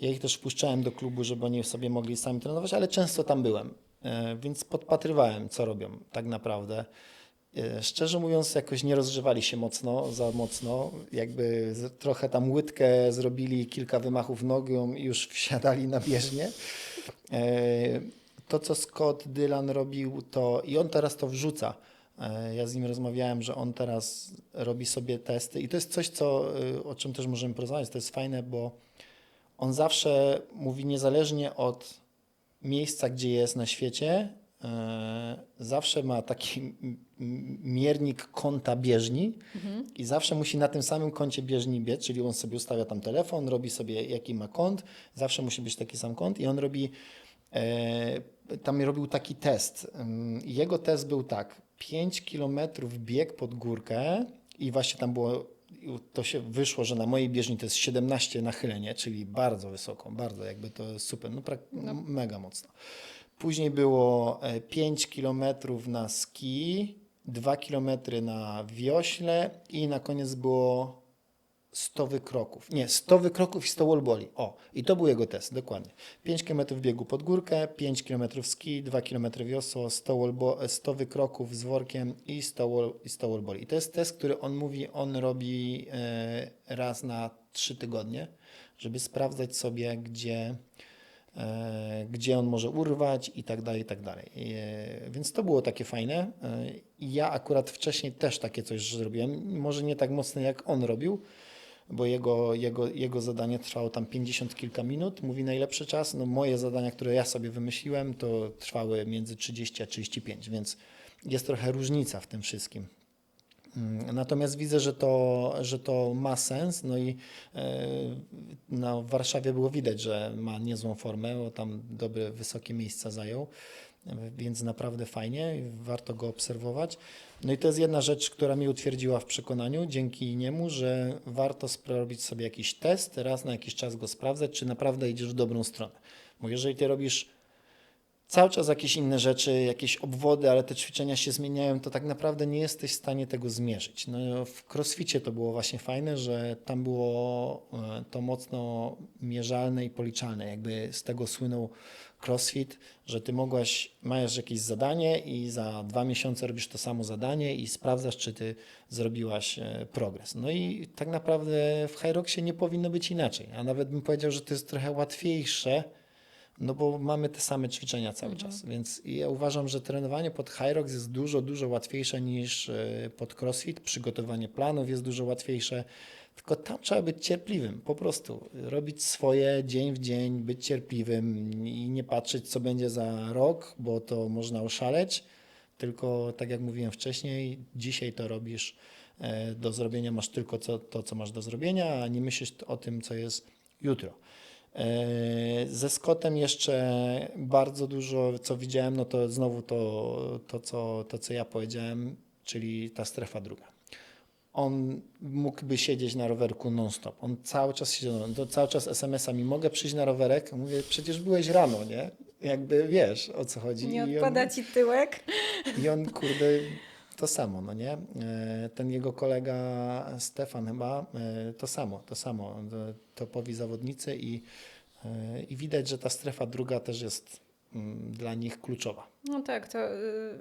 Ja ich też wpuszczałem do klubu, żeby oni sobie mogli sami trenować, ale często tam byłem, więc podpatrywałem, co robią tak naprawdę. Szczerze mówiąc, jakoś nie rozgrzewali się za mocno, jakby trochę tam łydkę zrobili, kilka wymachów nogą i już wsiadali na bieżnię. To, co Scott Dylan robił, i on teraz to wrzuca. Ja z nim rozmawiałem, że on teraz robi sobie testy i to jest coś, o czym też możemy porozmawiać. To jest fajne, bo on zawsze mówi, niezależnie od miejsca, gdzie jest na świecie, zawsze ma taki miernik kąta bieżni i zawsze musi na tym samym kącie bieżni biec, czyli on sobie ustawia tam telefon, robi sobie jaki ma kąt, zawsze musi być taki sam kąt i on tam robił taki test. Jego test był tak, 5 kilometrów bieg pod górkę i właśnie tam to się wyszło, że na mojej bieżni to jest 17 nachylenie, czyli bardzo wysoko, bardzo jakby to jest super, mega mocno. Później było 5 kilometrów na ski, 2 kilometry na wiośle i na koniec było 100 wykroków. Nie, 100 wykroków i 100 wallballi. I to był jego test, dokładnie. 5 km biegu pod górkę, 5 km ski, 2 km wiosło, 100 wykroków z workiem i 100 wallballi. I to jest test, który on mówi, on robi raz na 3 tygodnie, żeby sprawdzać sobie, gdzie on może urwać i tak dalej, i tak dalej. Więc to było takie fajne. Ja akurat wcześniej też takie coś zrobiłem, może nie tak mocno jak on robił, bo jego zadanie trwało tam 50 kilka minut, mówi najlepszy czas. No moje zadania, które ja sobie wymyśliłem, to trwały między 30 a 35, więc jest trochę różnica w tym wszystkim. Natomiast widzę, że to ma sens. No i w Warszawie było widać, że ma niezłą formę, bo tam dobre, wysokie miejsca zajął, więc naprawdę fajnie i warto go obserwować. No i to jest jedna rzecz, która mnie utwierdziła w przekonaniu dzięki niemu, że warto robić sobie jakiś test, raz na jakiś czas go sprawdzać, czy naprawdę idziesz w dobrą stronę. Bo jeżeli ty robisz cały czas jakieś inne rzeczy, jakieś obwody, ale te ćwiczenia się zmieniają, to tak naprawdę nie jesteś w stanie tego zmierzyć. No, w CrossFicie to było właśnie fajne, że tam było to mocno mierzalne i policzalne. Jakby z tego słynął CrossFit, że ty masz jakieś zadanie i za 2 miesiące robisz to samo zadanie i sprawdzasz, czy ty zrobiłaś progres. No i tak naprawdę w Hyroxie nie powinno być inaczej. A nawet bym powiedział, że to jest trochę łatwiejsze, no bo mamy te same ćwiczenia cały czas, więc ja uważam, że trenowanie pod Hyrox jest dużo, dużo łatwiejsze niż pod CrossFit. Przygotowanie planów jest dużo łatwiejsze, tylko tam trzeba być cierpliwym, po prostu robić swoje dzień w dzień, być cierpliwym i nie patrzeć, co będzie za rok, bo to można oszaleć, tylko tak jak mówiłem wcześniej, dzisiaj to robisz, do zrobienia masz tylko to, co masz do zrobienia, a nie myślisz o tym, co jest jutro. Ze Scottem jeszcze bardzo dużo, co widziałem, no to znowu to, co ja powiedziałem, czyli ta strefa druga. On mógłby siedzieć na rowerku non-stop. On cały czas siedział, to cały czas SMS-ami, mogę przyjść na rowerek? Mówię, przecież byłeś rano, nie? Jakby wiesz, o co chodzi. Nie odpada ci tyłek. I on, kurde, to samo, no nie? Ten jego kolega Stefan chyba, to samo. Topowi zawodnicy i widać, że ta strefa druga też jest dla nich kluczowa. No tak,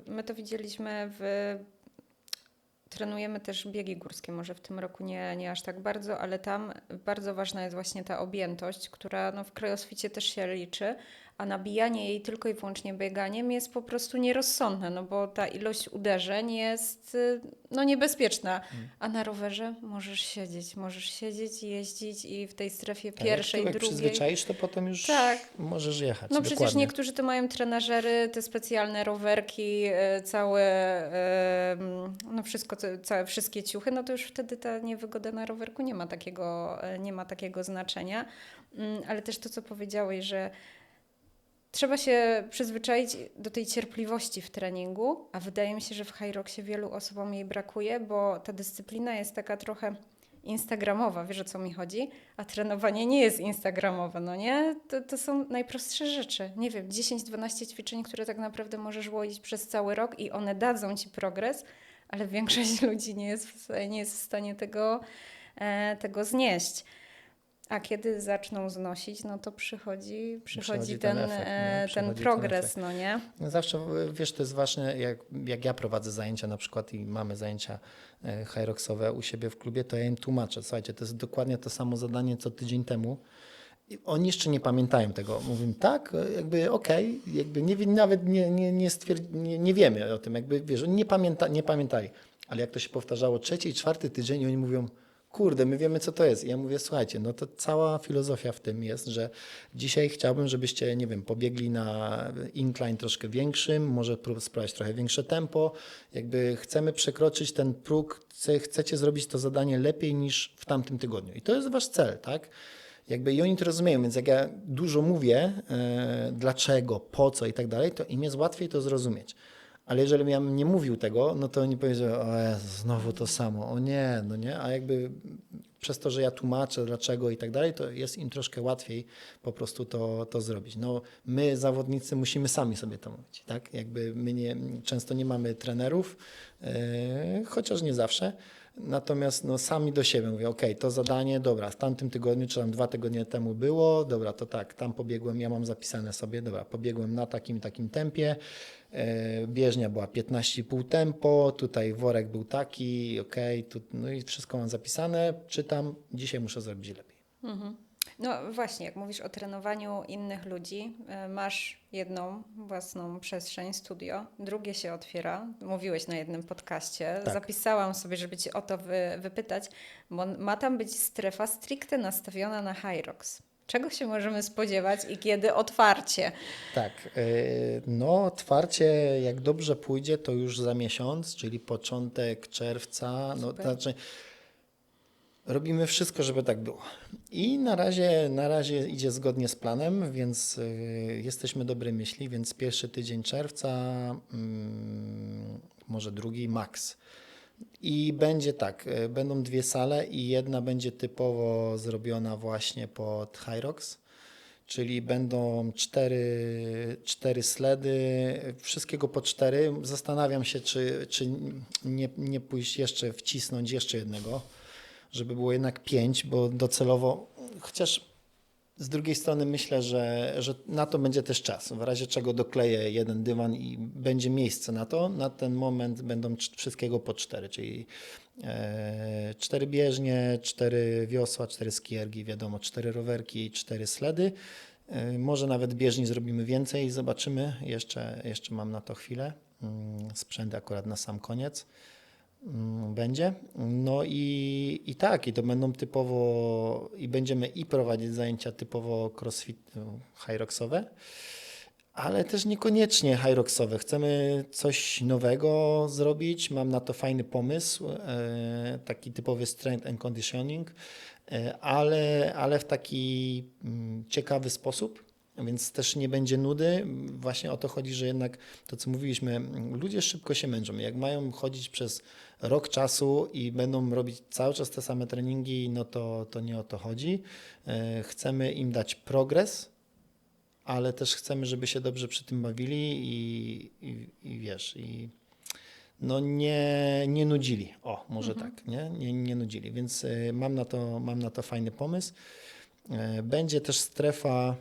my to widzieliśmy trenujemy też biegi górskie, może w tym roku nie aż tak bardzo, ale tam bardzo ważna jest właśnie ta objętość, która no, w crossficie też się liczy, a nabijanie jej tylko i wyłącznie bieganiem jest po prostu nierozsądne, no bo ta ilość uderzeń jest no, niebezpieczna, a na rowerze możesz siedzieć, jeździć i w tej strefie pierwszej, jak drugiej. przyzwyczaisz, to potem już możesz jechać. No przecież dokładnie. niektórzy to mają trenażery, te specjalne rowerki, no wszystko, wszystkie ciuchy, no to już wtedy ta niewygoda na rowerku nie ma takiego znaczenia. Ale też to, co powiedziałeś, że trzeba się przyzwyczaić do tej cierpliwości w treningu, a wydaje mi się, że w Hyroxie wielu osobom jej brakuje, bo ta dyscyplina jest taka trochę instagramowa, wiesz o co mi chodzi, a trenowanie nie jest instagramowe, no nie? To są najprostsze rzeczy. Nie wiem, 10-12 ćwiczeń, które tak naprawdę możesz łoić przez cały rok i one dadzą ci progres, ale większość ludzi nie jest w stanie tego znieść. A kiedy zaczną znosić, no to przychodzi ten progres, no nie? Zawsze, wiesz, to jest ważne, jak ja prowadzę zajęcia na przykład i mamy zajęcia hyroxowe u siebie w klubie, to ja im tłumaczę, słuchajcie, to jest dokładnie to samo zadanie, co tydzień temu. I oni jeszcze nie pamiętają tego. Mówimy, tak, jakby okej, jakby nawet nie wiemy o tym, jakby wiesz, oni nie pamiętali. Ale jak to się powtarzało 3. i 4. tydzień, oni mówią, kurde, my wiemy, co to jest. I ja mówię, słuchajcie, no to cała filozofia w tym jest, że dzisiaj chciałbym, żebyście, nie wiem, pobiegli na incline troszkę większym, może spróbować trochę większe tempo. Jakby chcemy przekroczyć ten próg, chcecie zrobić to zadanie lepiej niż w tamtym tygodniu. I to jest wasz cel, tak? Jakby i oni to rozumieją, więc jak ja dużo mówię, dlaczego, po co i tak dalej, to im jest łatwiej to zrozumieć. Ale jeżeli ja bym nie mówił tego, no to oni powiedzą, o Jezu, znowu to samo, o nie, no nie, a jakby przez to, że ja tłumaczę dlaczego i tak dalej, to jest im troszkę łatwiej po prostu to zrobić. No my zawodnicy musimy sami sobie to mówić, tak? Jakby my często nie mamy trenerów, chociaż nie zawsze. Natomiast no, sami do siebie mówię, ok, to zadanie, dobra, w tamtym tygodniu, czy tam 2 tygodnie temu było, dobra, to tak, tam pobiegłem, ja mam zapisane sobie, dobra, pobiegłem na takim tempie, bieżnia była 15,5 tempo, tutaj worek był taki, ok, no i wszystko mam zapisane, czytam, dzisiaj muszę zrobić lepiej. Mhm. No właśnie, jak mówisz o trenowaniu innych ludzi, masz jedną własną przestrzeń, studio, drugie się otwiera, mówiłeś na jednym podcaście, Tak. Zapisałam sobie, żeby Cię o to wypytać, bo ma tam być strefa stricte nastawiona na Hyrox. Czego się możemy spodziewać i kiedy otwarcie? Tak, no otwarcie jak dobrze pójdzie to już za miesiąc, czyli początek czerwca, no to Super. znaczy robimy wszystko, żeby tak było. I na razie idzie zgodnie z planem, więc jesteśmy dobrej myśli, więc pierwszy tydzień czerwca, może drugi max. I będzie tak, będą dwie sale i jedna będzie typowo zrobiona właśnie pod Hyrox, czyli będą cztery sledy, wszystkiego po cztery. Zastanawiam się, czy nie pójść jeszcze, wcisnąć jeszcze jednego, żeby było jednak 5, bo docelowo, chociaż z drugiej strony myślę, że na to będzie też czas. W razie czego dokleję jeden dywan i będzie miejsce na to. Na ten moment będą wszystkiego po 4, czyli 4 bieżnie, 4 wiosła, 4 skiergi, wiadomo, 4 rowerki, 4 sledy. Może nawet bieżni zrobimy więcej, zobaczymy. Jeszcze mam na to chwilę. Sprzęt akurat na sam koniec będzie. No i tak, i to będą typowo, i będziemy i prowadzić zajęcia typowo crossfit hyroxowe, ale też niekoniecznie hyroxowe. Chcemy coś nowego zrobić. Mam na to fajny pomysł, taki typowy strength and conditioning, ale w taki ciekawy sposób. Więc też nie będzie nudy. Właśnie o to chodzi, że jednak to, co mówiliśmy, ludzie szybko się męczą. Jak mają chodzić przez rok czasu i będą robić cały czas te same treningi, no to nie o to chodzi. Chcemy im dać progres, ale też chcemy, żeby się dobrze przy tym bawili i wiesz, no nie nudzili. O, może tak, nie nudzili. Więc mam na to fajny pomysł. Będzie też strefa,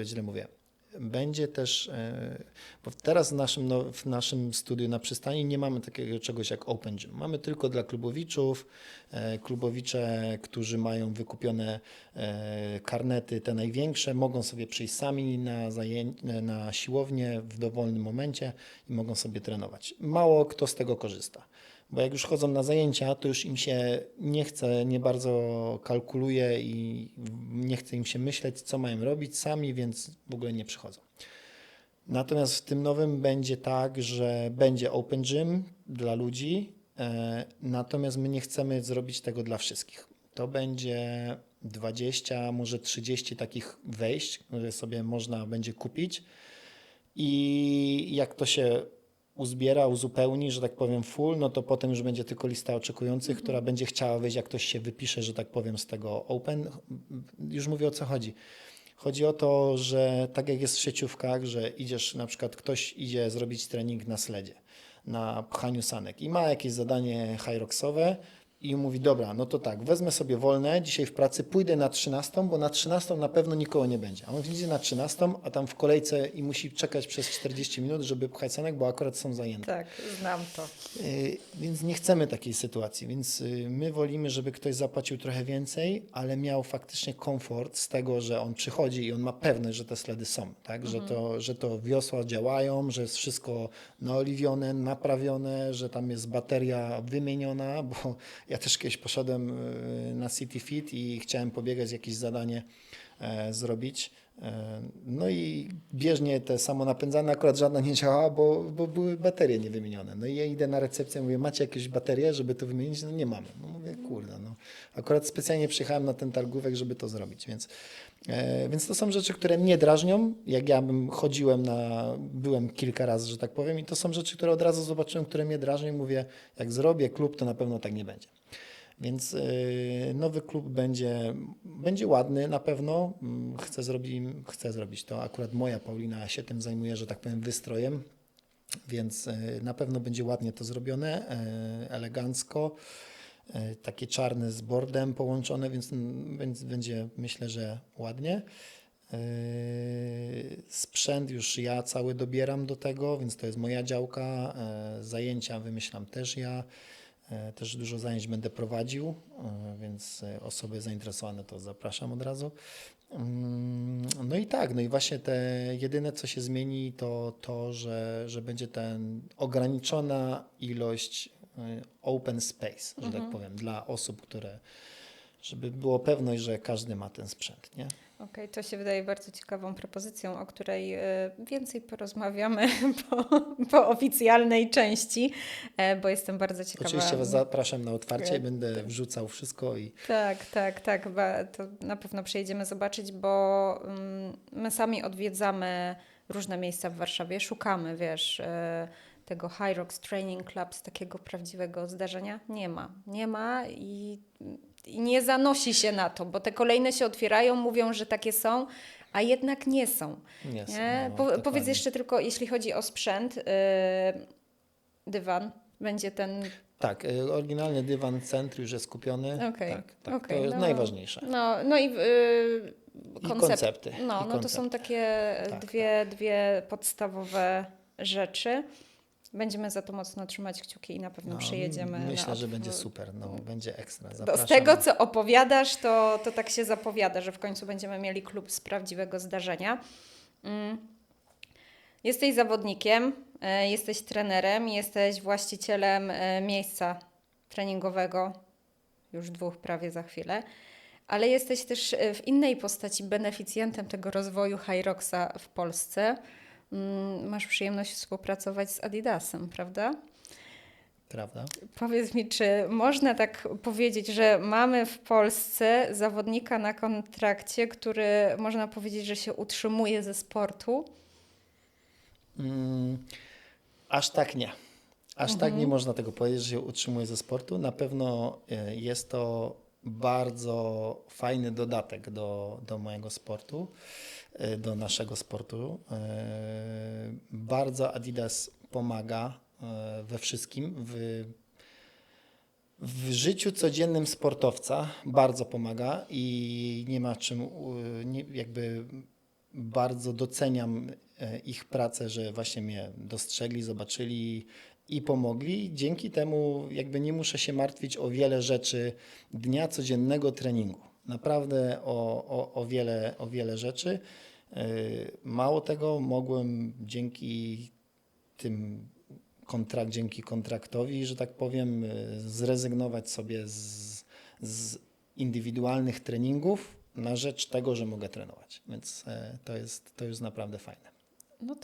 źle mówię, będzie też, bo teraz w naszym studiu na przystani nie mamy takiego czegoś jak Open Gym. Mamy tylko dla klubowiczów, klubowicze, którzy mają wykupione karnety, te największe, mogą sobie przyjść sami na siłownię w dowolnym momencie i mogą sobie trenować. Mało kto z tego korzysta. Bo jak już chodzą na zajęcia, to już im się nie chce, nie bardzo kalkuluje i nie chce im się myśleć, co mają robić sami, więc w ogóle nie przychodzą. Natomiast w tym nowym będzie tak, że będzie Open Gym dla ludzi, natomiast my nie chcemy zrobić tego dla wszystkich. To będzie 20, może 30 takich wejść, które sobie można będzie kupić i jak to się uzbiera, uzupełni, że tak powiem full, no to potem już będzie tylko lista oczekujących, która będzie chciała wyjść, jak ktoś się wypisze, że tak powiem, z tego open. Już mówię, o co chodzi. Chodzi o to, że tak jak jest w sieciówkach, że idziesz, na przykład ktoś idzie zrobić trening na sledzie, na pchaniu sanek i ma jakieś zadanie hyroxowe i mówi, dobra, no to tak, wezmę sobie wolne, dzisiaj w pracy pójdę na 13, bo na 13 na pewno nikogo nie będzie. A on idzie na 13, a tam w kolejce i musi czekać przez 40 minut, żeby pchać sanek, bo akurat są zajęte. Tak, znam to. Więc nie chcemy takiej sytuacji, więc my wolimy, żeby ktoś zapłacił trochę więcej, ale miał faktycznie komfort z tego, że on przychodzi i on ma pewność, że te sledy są, tak? Że to wiosła działają, że jest wszystko naoliwione, naprawione, że tam jest bateria wymieniona, bo ja też kiedyś poszedłem na City Fit i chciałem pobiegać, jakieś zadanie zrobić. No i bieżnie te samonapędzane, akurat żadna nie działała, bo były baterie niewymienione. No i ja idę na recepcję, mówię, macie jakieś baterie, żeby to wymienić? No nie mamy. No mówię, kurde, no. Akurat specjalnie przyjechałem na ten targówek, żeby to zrobić, więc to są rzeczy, które mnie drażnią. Jak ja byłem kilka razy, że tak powiem, i to są rzeczy, które od razu zobaczyłem, które mnie drażnią i mówię, jak zrobię klub, to na pewno tak nie będzie. Więc nowy klub będzie ładny na pewno. Chcę zrobić to. Akurat moja Paulina się tym zajmuje, że tak powiem, wystrojem, więc na pewno będzie ładnie to zrobione, elegancko. Takie czarne z boardem połączone, więc będzie, myślę, że ładnie. Sprzęt już ja cały dobieram do tego, więc to jest moja działka. Zajęcia wymyślam też ja. Też dużo zajęć będę prowadził, więc osoby zainteresowane to zapraszam od razu. No i tak, no i właśnie jedyne co się zmieni to, że będzie ograniczona ilość open space, że tak powiem, dla osób, które żeby było pewność, że każdy ma ten sprzęt, nie? Okej, to się wydaje bardzo ciekawą propozycją, o której więcej porozmawiamy po oficjalnej części, bo jestem bardzo ciekawa. Oczywiście Was zapraszam na otwarcie i będę wrzucał wszystko i Tak. To na pewno przyjedziemy zobaczyć, bo my sami odwiedzamy różne miejsca w Warszawie, szukamy, wiesz, tego High Rocks Training Club z takiego prawdziwego zdarzenia. Nie ma i nie zanosi się na to, bo te kolejne się otwierają, mówią, że takie są, a jednak nie są. nie są. Nie? No, Powiedz dokładnie. jeszcze tylko, jeśli chodzi o sprzęt, dywan, będzie ten... Tak, oryginalny dywan Centr już jest kupiony. Okej, Tak, okej, to jest no. najważniejsze. No i I koncepty. No, I no to są koncepty. takie Tak, dwie podstawowe rzeczy. Będziemy za to mocno trzymać kciuki i na pewno przyjedziemy. Myślę, na że będzie super, będzie ekstra. Z Zapraszam. tego, co opowiadasz, to tak się zapowiada, że w końcu będziemy mieli klub z prawdziwego zdarzenia. Jesteś zawodnikiem, jesteś trenerem, jesteś właścicielem miejsca treningowego, już 2 prawie za chwilę, ale jesteś też w innej postaci beneficjentem tego rozwoju Hyroxa w Polsce. Masz przyjemność współpracować z Adidasem, prawda? Prawda? Powiedz mi, czy można tak powiedzieć, że mamy w Polsce zawodnika na kontrakcie, który można powiedzieć, że się utrzymuje ze sportu? Aż tak nie. Aż tak nie można tego powiedzieć, że się utrzymuje ze sportu. Na pewno jest to bardzo fajny dodatek do mojego sportu, do naszego sportu. Bardzo Adidas pomaga we wszystkim. W życiu codziennym sportowca bardzo pomaga i nie ma czym, jakby bardzo doceniam ich pracę, że właśnie mnie dostrzegli, zobaczyli i pomogli. Dzięki temu jakby nie muszę się martwić o wiele rzeczy dnia codziennego treningu. Naprawdę o wiele rzeczy. Mało tego, mogłem dzięki dzięki kontraktowi, że tak powiem, zrezygnować sobie z indywidualnych treningów na rzecz tego, że mogę trenować. Więc to jest naprawdę fajne. No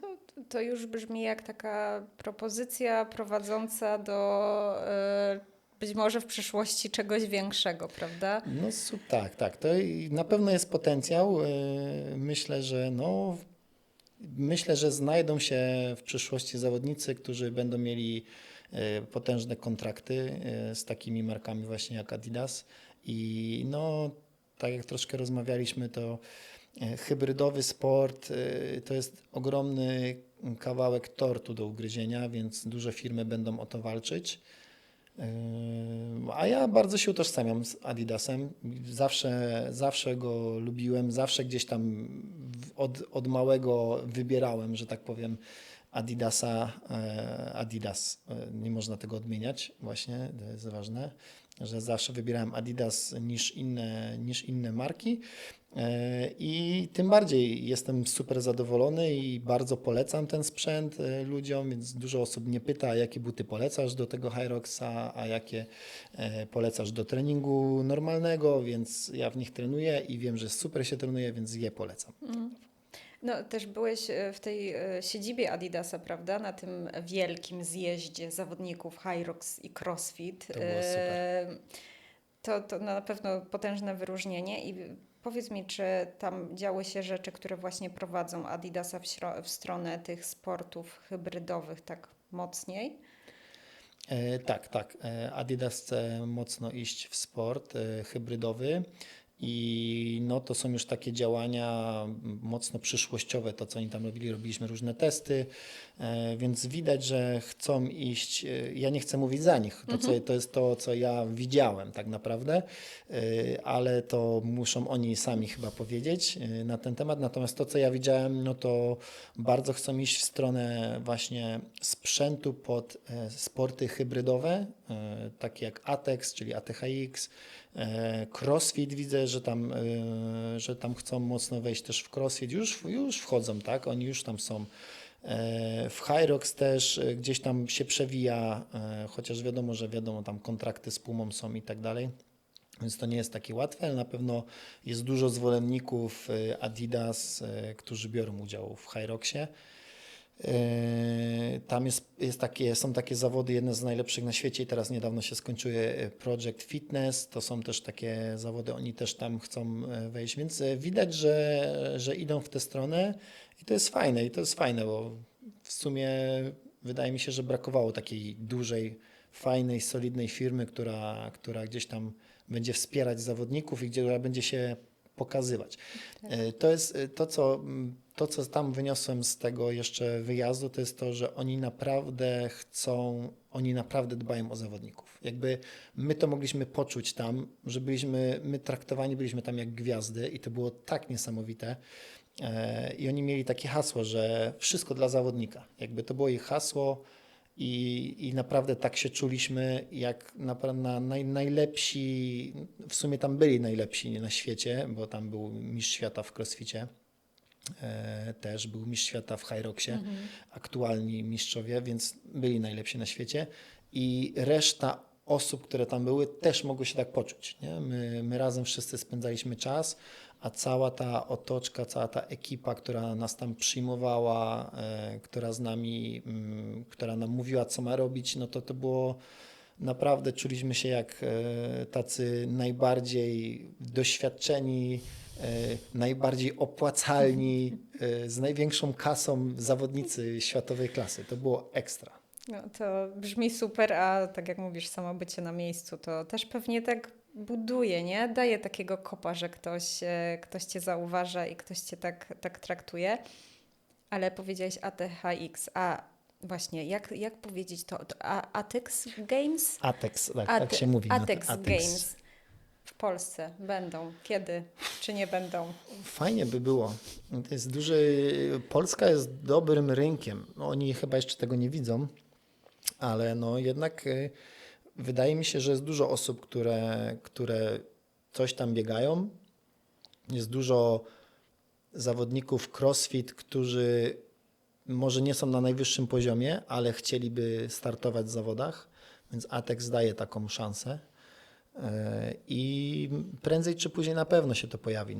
to już brzmi jak taka propozycja prowadząca do być może w przyszłości czegoś większego, prawda? No tak. To na pewno jest potencjał. Myślę, że znajdą się w przyszłości zawodnicy, którzy będą mieli potężne kontrakty z takimi markami właśnie jak Adidas. I tak jak troszkę rozmawialiśmy, to hybrydowy sport to jest ogromny kawałek tortu do ugryzienia, więc duże firmy będą o to walczyć. A ja bardzo się utożsamiam z Adidasem. Zawsze go lubiłem, zawsze gdzieś tam od małego wybierałem, że tak powiem, Adidas. Nie można tego odmieniać, właśnie, to jest ważne, że zawsze wybierałem Adidas niż inne marki. I tym bardziej jestem super zadowolony i bardzo polecam ten sprzęt ludziom, więc dużo osób mnie pyta, jakie buty polecasz do tego Hyroxa, a jakie polecasz do treningu normalnego, więc ja w nich trenuję i wiem, że super się trenuje, więc je polecam. No też byłeś w tej siedzibie Adidasa, prawda? Na tym wielkim zjeździe zawodników Hyrox i CrossFit. To było super. To na pewno potężne wyróżnienie i powiedz mi, czy tam działy się rzeczy, które właśnie prowadzą Adidasa w stronę tych sportów hybrydowych tak mocniej? Tak. Adidas chce mocno iść w sport hybrydowy i to są już takie działania mocno przyszłościowe, to co oni tam robili, robiliśmy różne testy, więc widać, że chcą iść, ja nie chcę mówić za nich, to jest to, co ja widziałem tak naprawdę, ale to muszą oni sami chyba powiedzieć na ten temat, natomiast to, co ja widziałem, to bardzo chcą iść w stronę właśnie sprzętu pod sporty hybrydowe, takie jak ATEX, czyli ATHX, CrossFit widzę, że tam chcą mocno wejść też w CrossFit, już wchodzą, tak, oni już tam są. W Hyrox też gdzieś tam się przewija, chociaż wiadomo, tam kontrakty z Pumą są i tak dalej. Więc to nie jest takie łatwe, ale na pewno jest dużo zwolenników Adidas, którzy biorą udział w Hyroxie. Tam są takie zawody, jedne z najlepszych na świecie i teraz niedawno się skończyły Project Fitness, to są też takie zawody, oni też tam chcą wejść, więc widać, że idą w tę stronę i to jest fajne, bo w sumie wydaje mi się, że brakowało takiej dużej, fajnej, solidnej firmy, która gdzieś tam będzie wspierać zawodników i która będzie się pokazywać. To jest to, co tam wyniosłem z tego jeszcze wyjazdu, to jest to, że oni naprawdę dbają o zawodników. Jakby my to mogliśmy poczuć tam, że my traktowani byliśmy tam jak gwiazdy i to było tak niesamowite. I oni mieli takie hasło, że wszystko dla zawodnika. Jakby to było ich hasło i naprawdę tak się czuliśmy, jak najlepsi, w sumie tam byli najlepsi na świecie, bo tam był mistrz świata w crossficie. Też był mistrz świata w Hyroxie, aktualni mistrzowie, więc byli najlepsi na świecie i reszta osób, które tam były, też mogły się tak poczuć. Nie? My razem wszyscy spędzaliśmy czas, a cała ta otoczka, cała ta ekipa, która nas tam przyjmowała, która z nami, która nam mówiła, co ma robić, no to było naprawdę, czuliśmy się jak tacy najbardziej doświadczeni, najbardziej opłacalni, z największą kasą zawodnicy światowej klasy. To było ekstra. No, to brzmi super, a tak jak mówisz, samo bycie na miejscu to też pewnie tak buduje, nie? Daje takiego kopa, że ktoś cię zauważa i ktoś cię tak traktuje. Ale powiedziałeś ATHX, a właśnie, jak powiedzieć to? ATX Games? Atex, tak się mówi. ATX Games w Polsce będą. Kiedy? Czy nie będą? Fajnie by było. To jest Polska jest dobrym rynkiem. Oni chyba jeszcze tego nie widzą, ale no jednak wydaje mi się, że jest dużo osób, które coś tam biegają. Jest dużo zawodników CrossFit, którzy może nie są na najwyższym poziomie, ale chcieliby startować w zawodach, więc ATEX daje taką szansę. I prędzej czy później na pewno się to pojawi.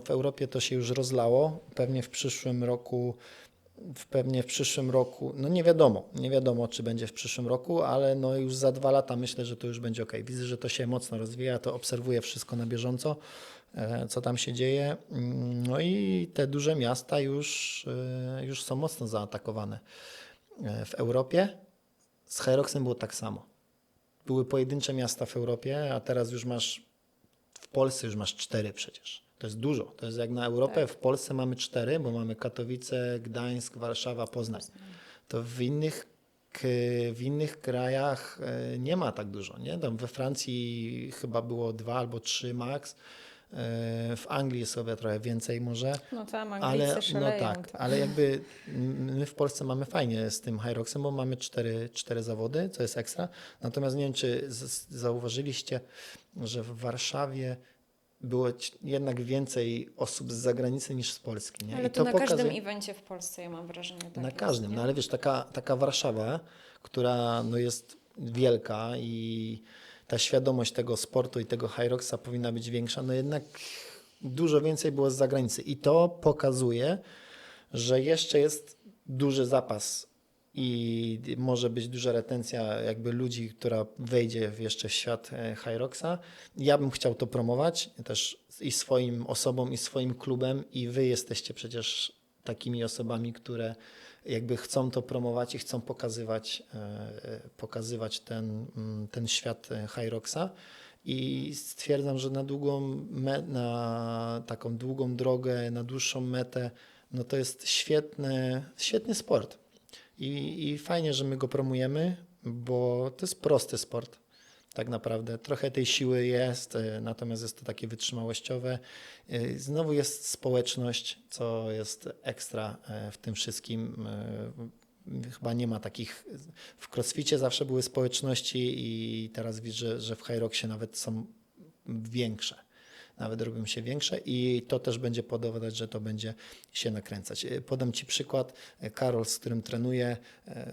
W Europie to się już rozlało. Pewnie w przyszłym roku, no nie wiadomo czy będzie w przyszłym roku, ale no już za 2 lata myślę, że to już będzie ok. Widzę, że to się mocno rozwija, to obserwuję wszystko na bieżąco, co tam się dzieje. No i te duże miasta już są mocno zaatakowane. W Europie z Hyroxem było tak samo. Były pojedyncze miasta w Europie, a teraz w Polsce już masz 4 przecież. To jest dużo. To jest jak na Europę. Tak. W Polsce mamy 4, bo mamy Katowice, Gdańsk, Warszawa, Poznań. To w innych krajach nie ma tak dużo. Nie? Tam we Francji chyba było 2 albo 3 max. W Anglii sobie trochę więcej może. No tam Anglicy szaleją. Tak, ale jakby my w Polsce mamy fajnie z tym Hyroxem, bo mamy 4 zawody, co jest ekstra. Natomiast nie wiem, czy zauważyliście, że w Warszawie było jednak więcej osób z zagranicy niż z Polski. Nie? Ale I to na każdym pokazuje, evencie w Polsce, ja mam wrażenie. Tak na jest, każdym, nie? no ale wiesz, taka Warszawa, która no jest wielka i ta świadomość tego sportu i tego Hyroxa powinna być większa, no jednak dużo więcej było z zagranicy. I to pokazuje, że jeszcze jest duży zapas i może być duża retencja jakby ludzi, która wejdzie jeszcze w świat Hyroxa. Ja bym chciał to promować też i swoim osobom, i swoim klubem i wy jesteście przecież takimi osobami, które jakby chcą to promować i chcą pokazywać ten świat Hyroxa. I stwierdzam, że na taką długą drogę, na dłuższą metę, no to jest świetny sport. I fajnie, że my go promujemy, bo to jest prosty sport. Tak naprawdę. Trochę tej siły jest, natomiast jest to takie wytrzymałościowe. Znowu jest społeczność, co jest ekstra w tym wszystkim. Chyba nie ma takich. W CrossFicie zawsze były społeczności i teraz widzę, że w Hyroxie nawet są większe. Nawet robią się większe i to też będzie powodować, że to będzie się nakręcać. Podam Ci przykład. Karol, z którym trenuję,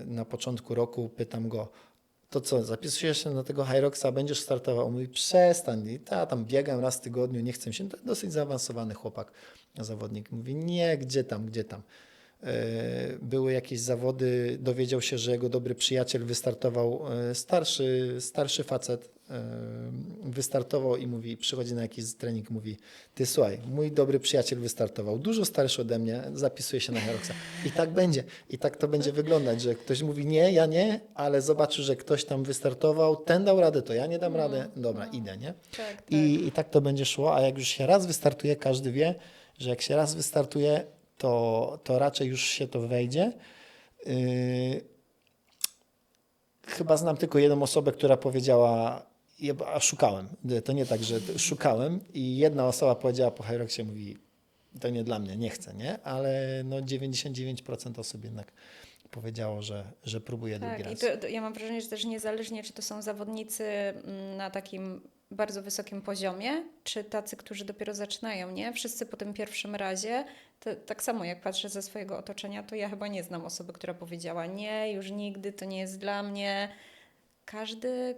na początku roku pytam go, to co, zapisujesz się na tego Hyroxa, będziesz startował? Mówi, przestań, i tam biegam raz w tygodniu, nie chcę mi się. To dosyć zaawansowany chłopak, zawodnik. Mówi, nie, gdzie tam. Były jakieś zawody, dowiedział się, że jego dobry przyjaciel wystartował, starszy facet, wystartował i mówi, przychodzi na jakiś trening, mówi, ty słuchaj, mój dobry przyjaciel wystartował, dużo starszy ode mnie, zapisuje się na Hyroxa. I tak będzie, i tak to będzie wyglądać, że ktoś mówi, nie, ja nie, ale zobaczy, że ktoś tam wystartował, ten dał radę, to ja nie dam radę, dobra, idę, nie? Tak. I tak to będzie szło, a jak już się raz wystartuje, każdy wie, że jak się raz wystartuje, to raczej już się to wejdzie. Chyba znam tylko jedną osobę, która powiedziała, a szukałem. To nie tak, że szukałem i jedna osoba powiedziała po Hyroxie, mówi, to nie dla mnie, nie chcę, nie? Ale no 99% osób jednak powiedziało, że próbuje drugi Tak, raz. i to ja mam wrażenie, że też niezależnie, czy to są zawodnicy na takim bardzo wysokim poziomie, czy tacy, którzy dopiero zaczynają, nie? Wszyscy po tym pierwszym razie, to, tak samo jak patrzę ze swojego otoczenia, to ja chyba nie znam osoby, która powiedziała, nie, już nigdy, to nie jest dla mnie.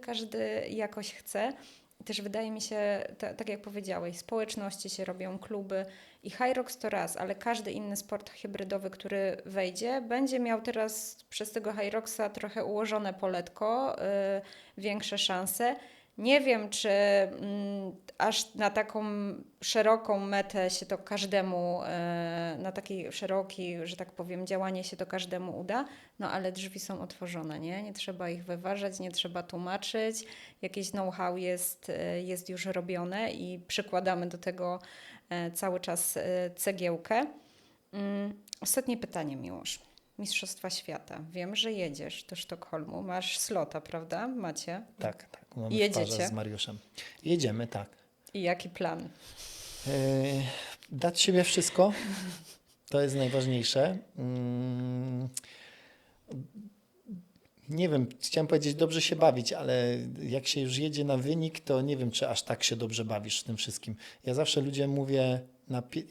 Każdy jakoś chce. I też wydaje mi się, tak jak powiedziałeś, społeczności się robią, kluby i Hyrox to raz, ale każdy inny sport hybrydowy, który wejdzie, będzie miał teraz przez tego Hyroxa trochę ułożone poletko, większe szanse. Nie wiem, czy aż na taką szeroką metę się to każdemu, na taki szeroki, że tak powiem, działanie się to każdemu uda, no ale drzwi są otworzone, nie? Nie trzeba ich wyważać, nie trzeba tłumaczyć. Jakieś know-how jest już robione i przykładamy do tego cały czas cegiełkę. Ostatnie pytanie, Miłosz. Mistrzostwa Świata. Wiem, że jedziesz do Sztokholmu. Masz slota, prawda? Macie? Tak, mamy Jedziecie? w parze z Mariuszem. Jedziemy, tak. I jaki plan? Dać siebie wszystko, to jest najważniejsze. Nie wiem, chciałem powiedzieć dobrze się bawić, ale jak się już jedzie na wynik, to nie wiem, czy aż tak się dobrze bawisz w tym wszystkim. Ja zawsze ludziom mówię,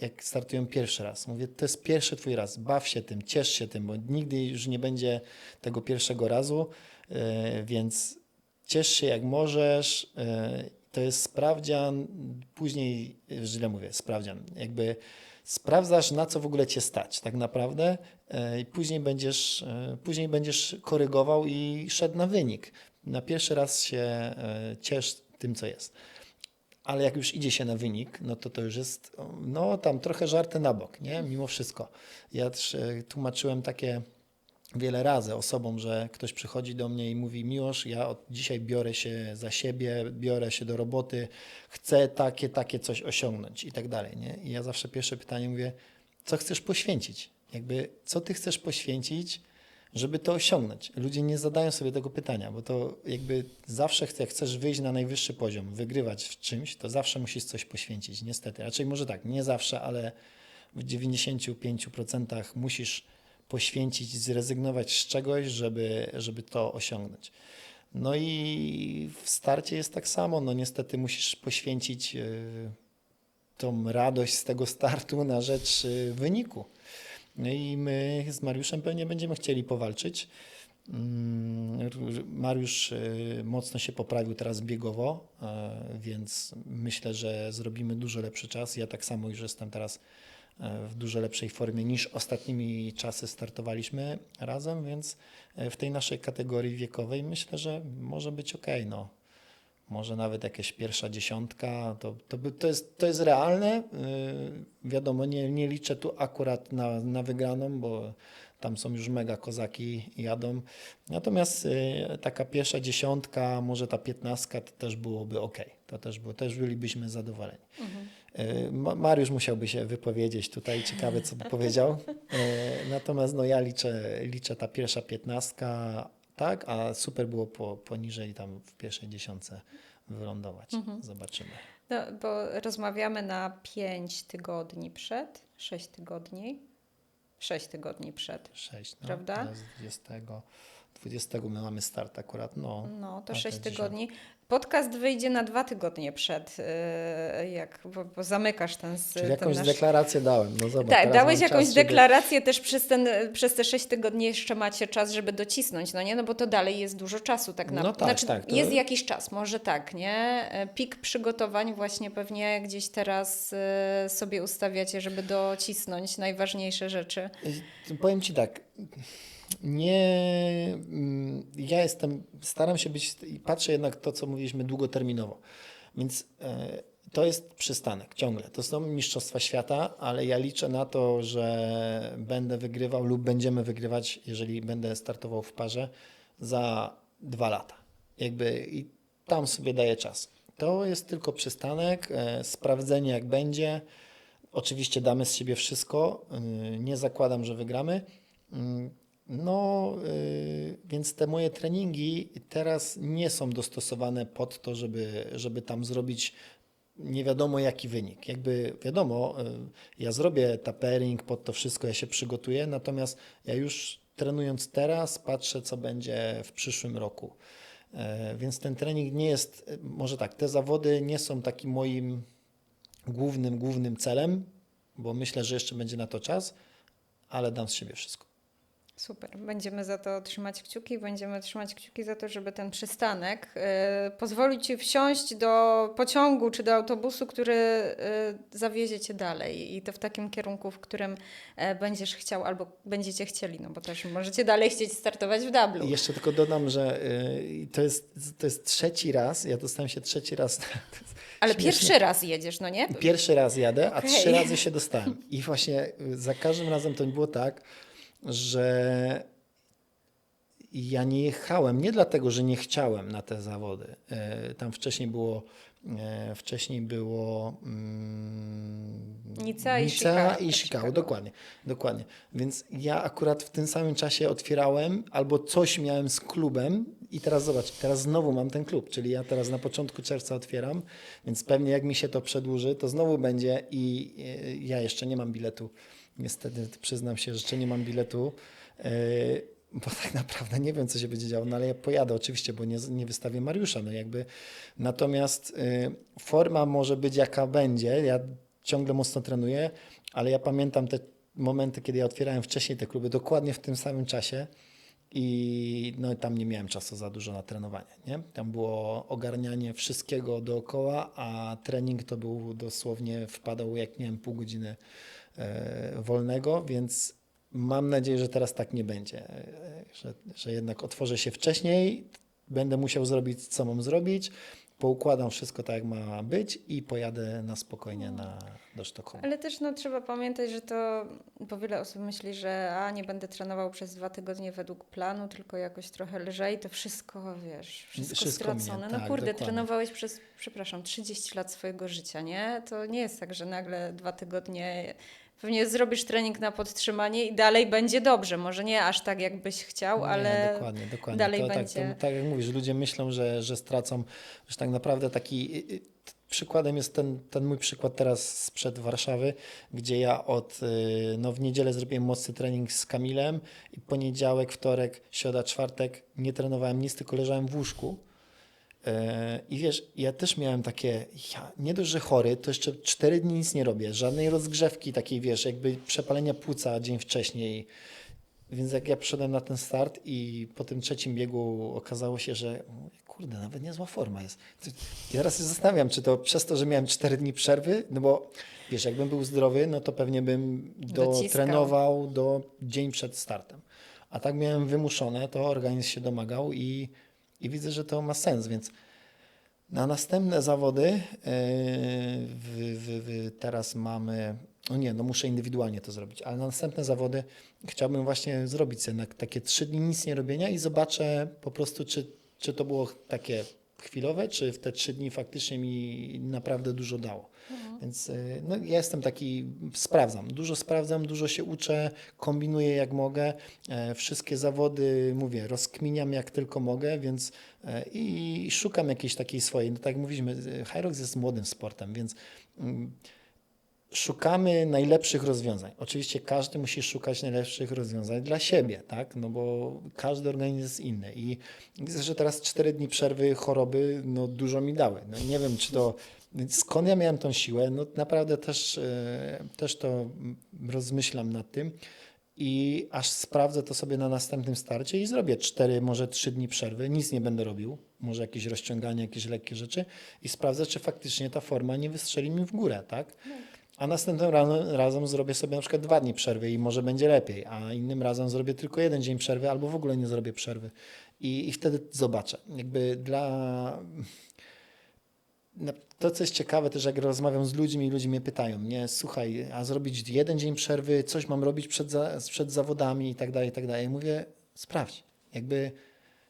jak startują pierwszy raz, mówię, to jest pierwszy twój raz, baw się tym, ciesz się tym, bo nigdy już nie będzie tego pierwszego razu, więc ciesz się jak możesz, to jest sprawdzian, później, źle mówię, sprawdzian, jakby sprawdzasz, na co w ogóle cię stać tak naprawdę i później będziesz korygował i szedł na wynik. Na pierwszy raz się ciesz tym, co jest. Ale jak już idzie się na wynik, no to już jest, no tam trochę żarty na bok, nie? Mimo wszystko. Ja też tłumaczyłem takie wiele razy osobom, że ktoś przychodzi do mnie i mówi, Miłosz, ja od dzisiaj biorę się za siebie, biorę się do roboty, chcę takie coś osiągnąć i tak dalej, nie? I ja zawsze pierwsze pytanie mówię, co chcesz poświęcić? Jakby, co ty chcesz poświęcić, żeby to osiągnąć? Ludzie nie zadają sobie tego pytania, bo to jakby zawsze jak chcesz wyjść na najwyższy poziom, wygrywać w czymś, to zawsze musisz coś poświęcić, niestety. Raczej może tak, nie zawsze, ale w 95% musisz poświęcić, zrezygnować z czegoś, żeby to osiągnąć. No i w starcie jest tak samo, no niestety musisz poświęcić tą radość z tego startu na rzecz wyniku. No i my z Mariuszem pewnie będziemy chcieli powalczyć. Mariusz mocno się poprawił teraz biegowo, więc myślę, że zrobimy dużo lepszy czas. Ja tak samo już jestem teraz w dużo lepszej formie niż ostatnimi czasy startowaliśmy razem, więc w tej naszej kategorii wiekowej myślę, że może być okej, no. Może nawet jakaś pierwsza dziesiątka, to jest realne. Wiadomo, nie liczę tu akurat na wygraną, bo tam są już mega kozaki, jadą. Natomiast taka pierwsza dziesiątka, może ta 15 to też byłoby okej. Też bylibyśmy zadowoleni. Mariusz musiałby się wypowiedzieć tutaj, ciekawe co by powiedział. Natomiast no ja liczę ta pierwsza 15, tak, a super było poniżej tam w pierwszej dziesiątce wylądować. Zobaczymy. No, bo rozmawiamy na 5 tygodni przed, 6 tygodni. 6 tygodni przed. 6, no, Prawda? Teraz 20 my mamy start akurat, no. No, to a 6 te tygodni. Podcast wyjdzie na 2 tygodnie przed, bo zamykasz Czyli ten jakąś nasz... deklarację dałem. No zobacz, Tak, teraz dałeś mam jakąś czas, żeby... deklarację też przez te 6 tygodni jeszcze macie czas, żeby docisnąć, no nie? No bo to dalej jest dużo czasu tak No naprawdę. tak, Znaczy tak. To... jest jakiś czas, może tak, nie? Pik przygotowań właśnie pewnie gdzieś teraz sobie ustawiacie, żeby docisnąć najważniejsze rzeczy. Powiem Ci tak, nie, ja staram się być i patrzę jednak to, co mówiliśmy długoterminowo, więc to jest przystanek ciągle. To są mistrzostwa świata, ale ja liczę na to, że będę wygrywał lub będziemy wygrywać, jeżeli będę startował w parze za 2 lata. Jakby i tam sobie daję czas. To jest tylko przystanek, sprawdzenie jak będzie. Oczywiście damy z siebie wszystko, nie zakładam, że wygramy. No, więc te moje treningi teraz nie są dostosowane pod to, żeby tam zrobić nie wiadomo jaki wynik. Jakby wiadomo, ja zrobię tapering pod to wszystko, ja się przygotuję, natomiast ja już trenując teraz patrzę, co będzie w przyszłym roku. Więc ten trening nie jest, może tak, te zawody nie są takim moim głównym celem, bo myślę, że jeszcze będzie na to czas, ale dam z siebie wszystko. Super. Będziemy za to trzymać kciuki. Będziemy trzymać kciuki za to, żeby ten przystanek pozwolił Ci wsiąść do pociągu czy do autobusu, który zawiezie Cię dalej. I to w takim kierunku, w którym będziesz chciał albo będziecie chcieli, no bo też możecie dalej chcieć startować w dublu. I jeszcze tylko dodam, że to jest trzeci raz, ja dostałem się trzeci raz. Ale Śmiesznie. pierwszy raz jedziesz, no nie? Pierwszy raz jadę, a Okej. 3 razy się dostałem. I właśnie za każdym razem to było tak, że ja nie jechałem, nie dlatego, że nie chciałem na te zawody. Tam wcześniej było Nicea i Nicea Chicago. i Chicago, dokładnie. Więc ja akurat w tym samym czasie otwierałem albo coś miałem z klubem i teraz zobacz, teraz znowu mam ten klub, czyli ja teraz na początku czerwca otwieram, więc pewnie jak mi się to przedłuży, to znowu będzie i ja jeszcze nie mam biletu. Niestety przyznam się, że jeszcze nie mam biletu. Bo tak naprawdę nie wiem, co się będzie działo, no ale ja pojadę oczywiście, bo nie wystawię Mariusza, no jakby. Natomiast forma może być jaka będzie, ja ciągle mocno trenuję, ale ja pamiętam te momenty, kiedy ja otwierałem wcześniej te kluby, dokładnie w tym samym czasie i no tam nie miałem czasu za dużo na trenowanie, nie? Tam było ogarnianie wszystkiego dookoła, a trening to był dosłownie, wpadał jak miałem pół godziny wolnego, więc mam nadzieję, że teraz tak nie będzie, że jednak otworzę się wcześniej, będę musiał zrobić, co mam zrobić, poukładam wszystko tak, jak ma być i pojadę na spokojnie do Sztokholmu. Ale też no, trzeba pamiętać, że to, bo wiele osób myśli, że nie będę trenował przez 2 tygodnie według planu, tylko jakoś trochę lżej, to wszystko, wiesz, wszystko stracone. Minie, No tak, kurde, dokładnie. trenowałeś przez, 30 lat swojego życia, nie? To nie jest tak, że nagle 2 tygodnie, pewnie zrobisz trening na podtrzymanie i dalej będzie dobrze. Może nie aż tak, jakbyś chciał, ale Dokładnie. dalej to, będzie. tak jak mówisz, ludzie myślą, że stracą, że tak naprawdę taki przykładem jest ten mój przykład teraz sprzed Warszawy, gdzie ja w niedzielę zrobiłem mocny trening z Kamilem i poniedziałek, wtorek, środa, czwartek nie trenowałem nic, tylko leżałem w łóżku. I wiesz, ja też miałem takie, nie dość, że chory, to jeszcze 4 dni nic nie robię, żadnej rozgrzewki takiej, wiesz, jakby przepalenia płuca dzień wcześniej. Więc jak ja przyszedłem na ten start i po tym trzecim biegu okazało się, że kurde, nawet niezła forma jest. I teraz się zastanawiam, czy to przez to, że miałem 4 dni przerwy, no bo wiesz, jakbym był zdrowy, no to pewnie bym trenował do dzień przed startem. A tak miałem wymuszone, to organizm się domagał i widzę, że to ma sens, więc na następne zawody teraz mamy, muszę indywidualnie to zrobić, ale na następne zawody chciałbym właśnie zrobić sobie takie 3 dni nic nie robienia i zobaczę po prostu, czy to było takie chwilowe, czy w te 3 dni faktycznie mi naprawdę dużo dało. Więc ja jestem taki, sprawdzam, dużo się uczę, kombinuję jak mogę, wszystkie zawody, mówię, rozkminiam jak tylko mogę, więc i szukam jakiejś takiej swojej, no tak jak mówiliśmy, Hyrox jest młodym sportem, więc szukamy najlepszych rozwiązań. Oczywiście każdy musi szukać najlepszych rozwiązań dla siebie, tak? No bo każdy organizm jest inny i widzę, że teraz 4 dni przerwy, choroby, no dużo mi dały. No nie wiem, czy to, skąd ja miałem tą siłę, no naprawdę też to rozmyślam nad tym i aż sprawdzę to sobie na następnym starcie i zrobię 4, może 3 dni przerwy, nic nie będę robił, może jakieś rozciąganie, jakieś lekkie rzeczy i sprawdzę, czy faktycznie ta forma nie wystrzeli mi w górę, tak? A następnym razem zrobię sobie na przykład 2 dni przerwy i może będzie lepiej, a innym razem zrobię tylko 1 dzień przerwy albo w ogóle nie zrobię przerwy i wtedy zobaczę. Jakby to, co jest ciekawe też, jak rozmawiam z ludźmi i ludzie mnie pytają, nie, słuchaj, a zrobić 1 dzień przerwy, coś mam robić przed zawodami i tak dalej, i tak dalej. Ja mówię, sprawdź, jakby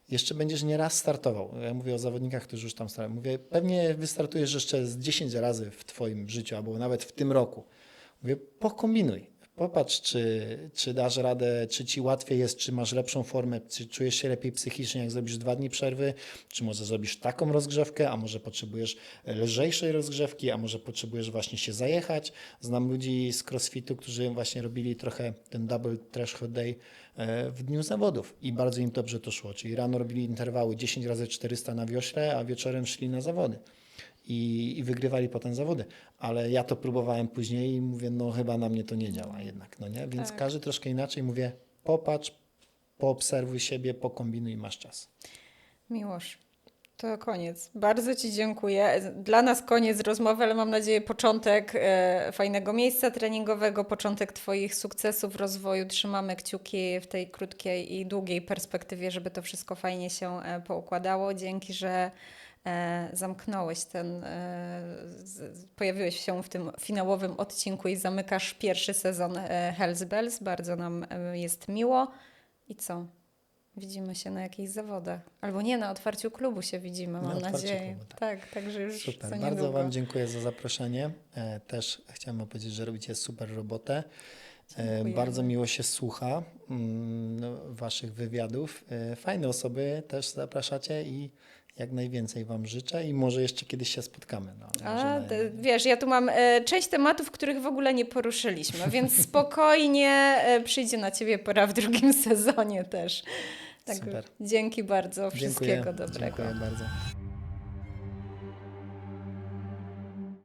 jeszcze będziesz nie raz startował. Ja mówię o zawodnikach, którzy już tam startują. Mówię, pewnie wystartujesz jeszcze z 10 razy w twoim życiu, albo nawet w tym roku. Mówię, pokombinuj. Popatrz, czy dasz radę, czy ci łatwiej jest, czy masz lepszą formę, czy czujesz się lepiej psychicznie, jak zrobisz 2 dni przerwy, czy może zrobisz taką rozgrzewkę, a może potrzebujesz lżejszej rozgrzewki, a może potrzebujesz właśnie się zajechać. Znam ludzi z crossfitu, którzy właśnie robili trochę ten double threshold day w dniu zawodów i bardzo im dobrze to szło. Czyli rano robili interwały 10 razy 400 na wiośle, a wieczorem szli na zawody. I wygrywali potem zawody. Ale ja to próbowałem później i mówię, no chyba na mnie to nie działa jednak, no nie? Więc Tak. każdy troszkę inaczej, mówię, popatrz, poobserwuj siebie, pokombinuj, masz czas. Miłosz, to koniec. Bardzo Ci dziękuję. Dla nas koniec rozmowy, ale mam nadzieję początek fajnego miejsca treningowego, początek Twoich sukcesów, rozwoju. Trzymamy kciuki w tej krótkiej i długiej perspektywie, żeby to wszystko fajnie się poukładało. Dzięki, że zamknąłeś pojawiłeś się w tym finałowym odcinku i zamykasz pierwszy sezon Hells Bells. Bardzo nam jest miło. I co? Widzimy się na jakichś zawodach. Albo nie, na otwarciu klubu się widzimy, mam otwarciu nadzieję. klubu, Tak, także już Super, za bardzo niedługo. Wam dziękuję za zaproszenie. Też chciałem powiedzieć, że robicie super robotę. Dziękujemy. Bardzo miło się słucha Waszych wywiadów. Fajne osoby też zapraszacie i jak najwięcej Wam życzę i może jeszcze kiedyś się spotkamy. No, Wiesz, ja tu mam część tematów, których w ogóle nie poruszyliśmy, więc spokojnie przyjdzie na Ciebie pora w drugim sezonie też. Tak, Super. dzięki bardzo, Dziękuję, wszystkiego dobrego. dziękuję bardzo.